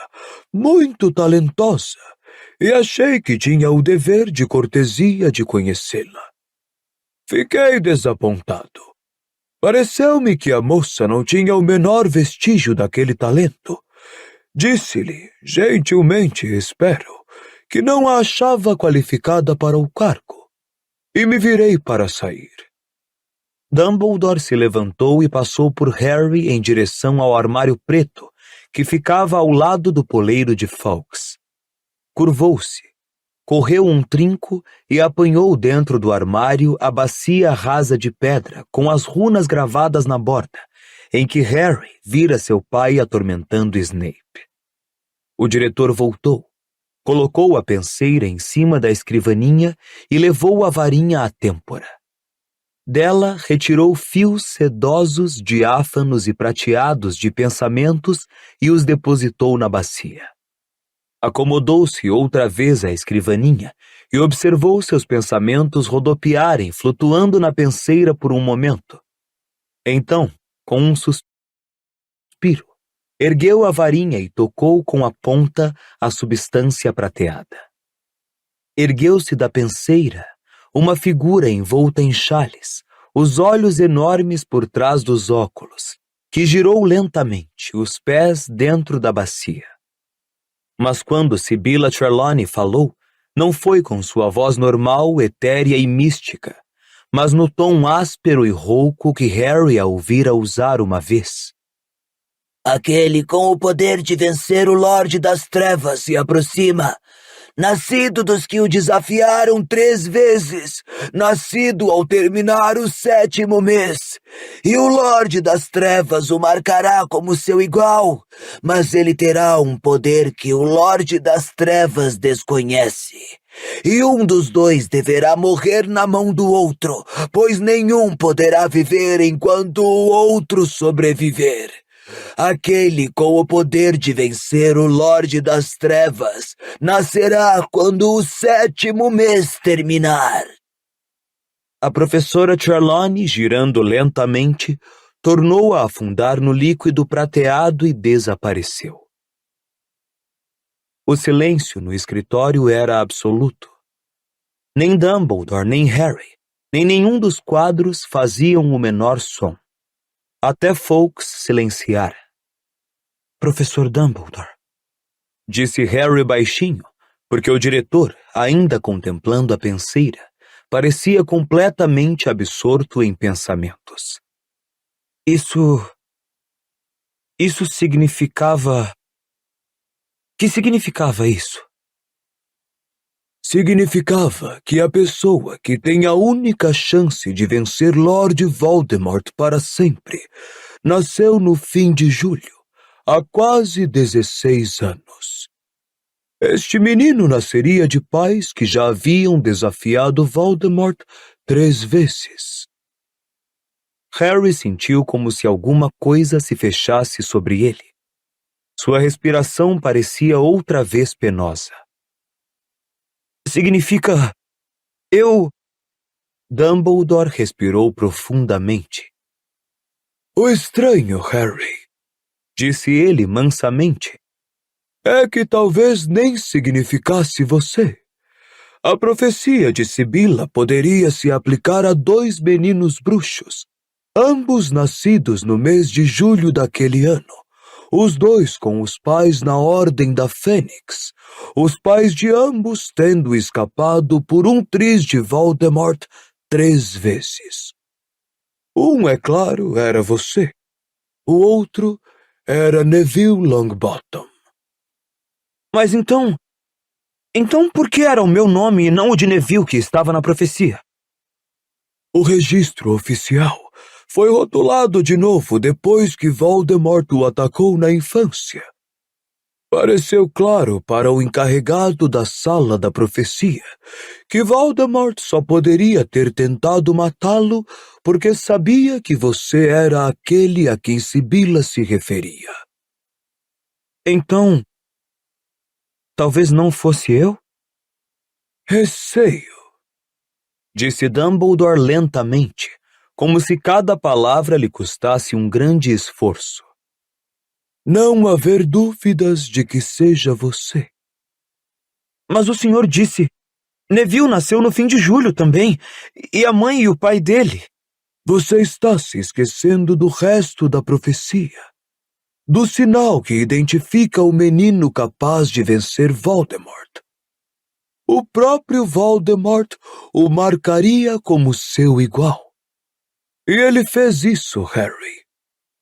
muito talentosa, e achei que tinha o dever de cortesia de conhecê-la. Fiquei desapontado. Pareceu-me que a moça não tinha o menor vestígio daquele talento, Disse-lhe, gentilmente espero, que não a achava qualificada para o cargo, e me virei para sair. Dumbledore se levantou e passou por Harry em direção ao armário preto, que ficava ao lado do poleiro de Fawkes. Curvou-se, correu um trinco e apanhou dentro do armário a bacia rasa de pedra com as runas gravadas na borda, em que Harry vira seu pai atormentando Snape. O diretor voltou, colocou a penseira em cima da escrivaninha e levou a varinha à têmpora. Dela retirou fios sedosos, diáfanos e prateados de pensamentos e os depositou na bacia. Acomodou-se outra vez à escrivaninha e observou seus pensamentos rodopiarem, flutuando na penseira por um momento. Então, com um suspiro, ergueu a varinha e tocou com a ponta a substância prateada. Ergueu-se da penseira uma figura envolta em xales, os olhos enormes por trás dos óculos, que girou lentamente, os pés dentro da bacia. Mas quando Sibylla Trelawney falou, não foi com sua voz normal, etérea e mística, mas no tom áspero e rouco que Harry a ouvira usar uma vez. Aquele com o poder de vencer o Lorde das Trevas se aproxima. Nascido dos que o desafiaram 3 vezes, nascido ao terminar o 7º mês. E o Lorde das Trevas o marcará como seu igual, mas ele terá um poder que o Lorde das Trevas desconhece. E um dos dois deverá morrer na mão do outro, pois nenhum poderá viver enquanto o outro sobreviver. Aquele com o poder de vencer o Lorde das Trevas nascerá quando o 7º mês terminar. A professora Trelawney, girando lentamente, tornou a afundar no líquido prateado e desapareceu. O silêncio no escritório era absoluto. Nem Dumbledore, nem Harry, nem nenhum dos quadros faziam o menor som. Até Fawkes silenciara. Professor Dumbledore, disse Harry baixinho, porque o diretor, ainda contemplando a penseira, parecia completamente absorto em pensamentos. Isso significava... Que significava isso? Significava que a pessoa que tem a única chance de vencer Lord Voldemort para sempre nasceu no fim de julho, há quase 16 anos. Este menino nasceria de pais que já haviam desafiado Voldemort 3 vezes. Harry sentiu como se alguma coisa se fechasse sobre ele. Sua respiração parecia outra vez penosa. Significa... Dumbledore respirou profundamente. O estranho, Harry, disse ele mansamente, é que talvez nem significasse você. A profecia de Sibylla poderia se aplicar a 2 meninos bruxos, ambos nascidos no mês de julho daquele ano, os 2 com os pais na Ordem da Fênix, os pais de ambos tendo escapado por um triz de Voldemort 3 vezes. Um, é claro, era você. O outro era Neville Longbottom. Mas então por que era o meu nome e não o de Neville que estava na profecia? O registro oficial foi rotulado de novo depois que Voldemort o atacou na infância. Pareceu claro para o encarregado da sala da profecia que Voldemort só poderia ter tentado matá-lo porque sabia que você era aquele a quem Sibylla se referia. Então, talvez não fosse eu? Receio, disse Dumbledore lentamente, como se cada palavra lhe custasse um grande esforço. Não haver dúvidas de que seja você. Mas o senhor disse, Neville nasceu no fim de julho também, e a mãe e o pai dele. Você está se esquecendo do resto da profecia. do sinal que identifica o menino capaz de vencer Voldemort. O próprio Voldemort o marcaria como seu igual. E ele fez isso, Harry.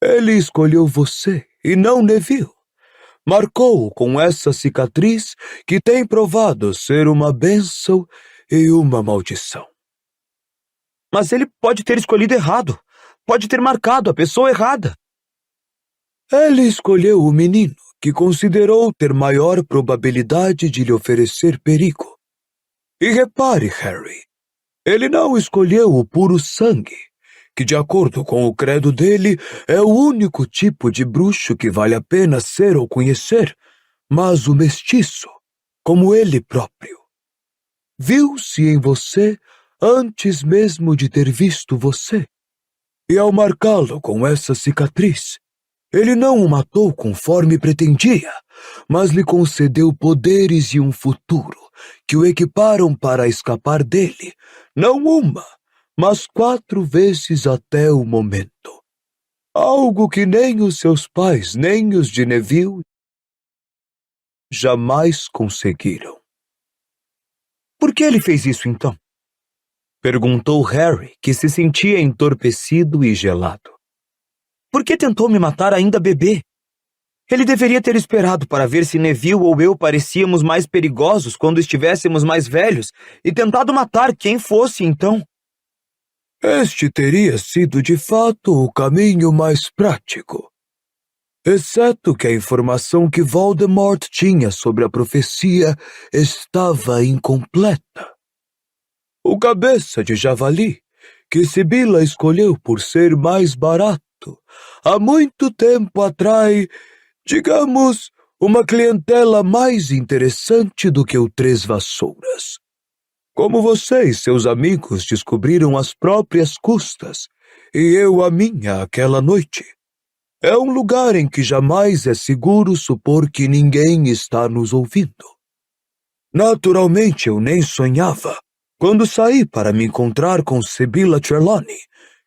Ele escolheu você e não Neville. Marcou-o com essa cicatriz que tem provado ser uma bênção e uma maldição. Mas ele pode ter escolhido errado. Pode ter marcado a pessoa errada. Ele escolheu o menino que considerou ter maior probabilidade de lhe oferecer perigo. E repare, Harry, ele não escolheu o puro sangue, que, de acordo com o credo dele, é o único tipo de bruxo que vale a pena ser ou conhecer, mas o mestiço, como ele próprio. Viu-se em você antes mesmo de ter visto você. E ao marcá-lo com essa cicatriz, ele não o matou conforme pretendia, mas lhe concedeu poderes e um futuro que o equiparam para escapar dele, não uma, mas 4 vezes até o momento. Algo que nem os seus pais, nem os de Neville jamais conseguiram. Por que ele fez isso, então? Perguntou Harry, que se sentia entorpecido e gelado. Por que tentou me matar ainda bebê? Ele deveria ter esperado para ver se Neville ou eu parecíamos mais perigosos quando estivéssemos mais velhos e tentado matar quem fosse, então. Este teria sido, de fato, o caminho mais prático. Exceto que a informação que Voldemort tinha sobre a profecia estava incompleta. O cabeça de javali, que Sibila escolheu por ser mais barato, há muito tempo atrai, digamos, uma clientela mais interessante do que o Três Vassouras. Como você e seus amigos descobriram às próprias custas, e eu a minha aquela noite. É um lugar em que jamais é seguro supor que ninguém está nos ouvindo. Naturalmente eu nem sonhava, quando saí para me encontrar com Sibila Trelawney,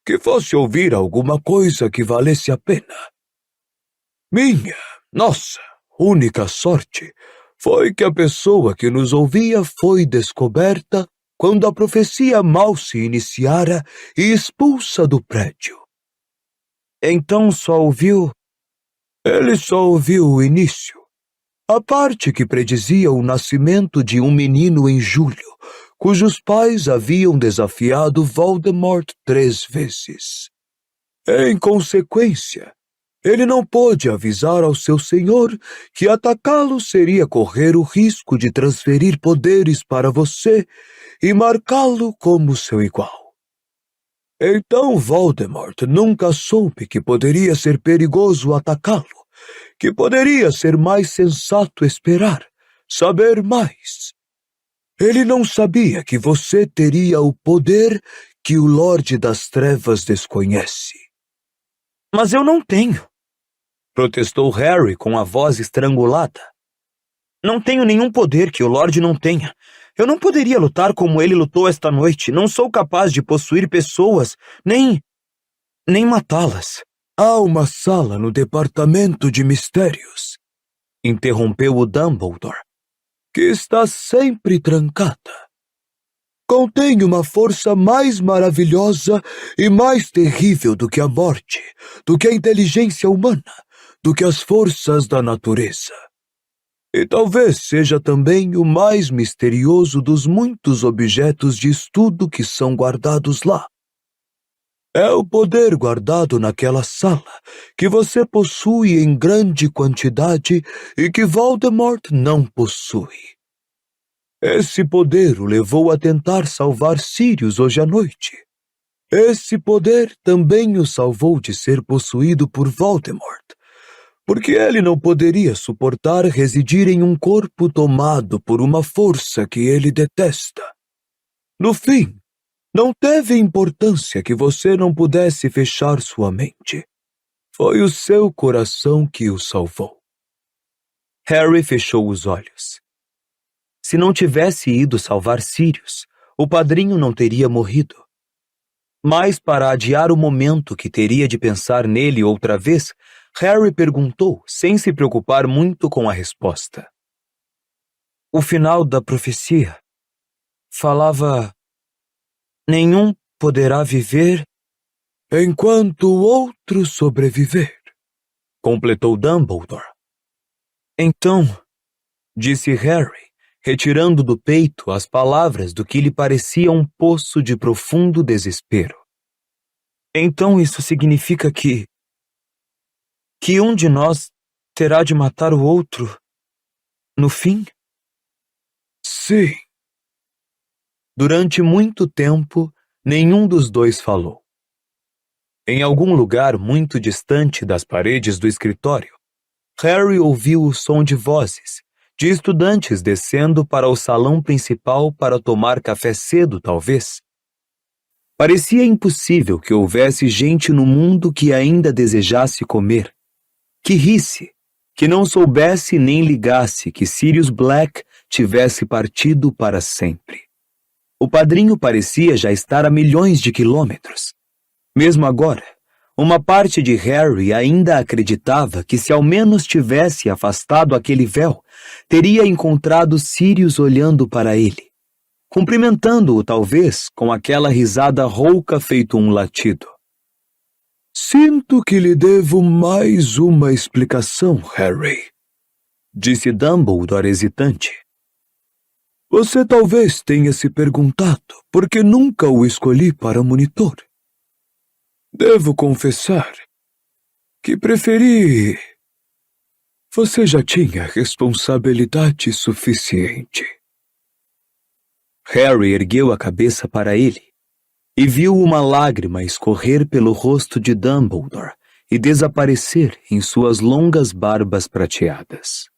que fosse ouvir alguma coisa que valesse a pena. Nossa única sorte foi que a pessoa que nos ouvia foi descoberta quando a profecia mal se iniciara e expulsa do prédio. Então só ouviu... Ele só ouviu o início, a parte que predizia o nascimento de um menino em julho, cujos pais haviam desafiado Voldemort 3 vezes. Em consequência, ele não pôde avisar ao seu senhor que atacá-lo seria correr o risco de transferir poderes para você e marcá-lo como seu igual. Então Voldemort nunca soube que poderia ser perigoso atacá-lo, que poderia ser mais sensato esperar, saber mais. Ele não sabia que você teria o poder que o Lorde das Trevas desconhece. Mas eu não tenho, protestou Harry com a voz estrangulada. Não tenho nenhum poder que o Lorde não tenha. Eu não poderia lutar como ele lutou esta noite. Não sou capaz de possuir pessoas, nem matá-las. Há uma sala no Departamento de Mistérios, interrompeu o Dumbledore, que está sempre trancada. Contém uma força mais maravilhosa e mais terrível do que a morte, do que a inteligência humana, do que as forças da natureza. E talvez seja também o mais misterioso dos muitos objetos de estudo que são guardados lá. É o poder guardado naquela sala, que você possui em grande quantidade e que Voldemort não possui. Esse poder o levou a tentar salvar Sirius hoje à noite. Esse poder também o salvou de ser possuído por Voldemort, porque ele não poderia suportar residir em um corpo tomado por uma força que ele detesta. No fim, não teve importância que você não pudesse fechar sua mente. Foi o seu coração que o salvou. Harry fechou os olhos. Se não tivesse ido salvar Sirius, o padrinho não teria morrido. Mas para adiar o momento que teria de pensar nele outra vez, Harry perguntou, sem se preocupar muito com a resposta. O final da profecia falava: nenhum poderá viver enquanto o outro sobreviver, completou Dumbledore. Então, disse Harry, retirando do peito as palavras do que lhe parecia um poço de profundo desespero. Então isso significa que um de nós terá de matar o outro no fim? Sim. Durante muito tempo, nenhum dos dois falou. Em algum lugar muito distante das paredes do escritório, Harry ouviu o som de vozes, de estudantes descendo para o salão principal para tomar café cedo, talvez. Parecia impossível que houvesse gente no mundo que ainda desejasse comer, que risse, que não soubesse nem ligasse que Sirius Black tivesse partido para sempre. O padrinho parecia já estar a milhões de quilômetros. Mesmo agora, uma parte de Harry ainda acreditava que se ao menos tivesse afastado aquele véu, teria encontrado Sirius olhando para ele, cumprimentando-o talvez com aquela risada rouca feito um latido. Sinto que lhe devo mais uma explicação, Harry, disse Dumbledore hesitante. Você talvez tenha se perguntado por que nunca o escolhi para monitor. Devo confessar que preferi... Você já tinha responsabilidade suficiente. Harry ergueu a cabeça para ele e viu uma lágrima escorrer pelo rosto de Dumbledore e desaparecer em suas longas barbas prateadas.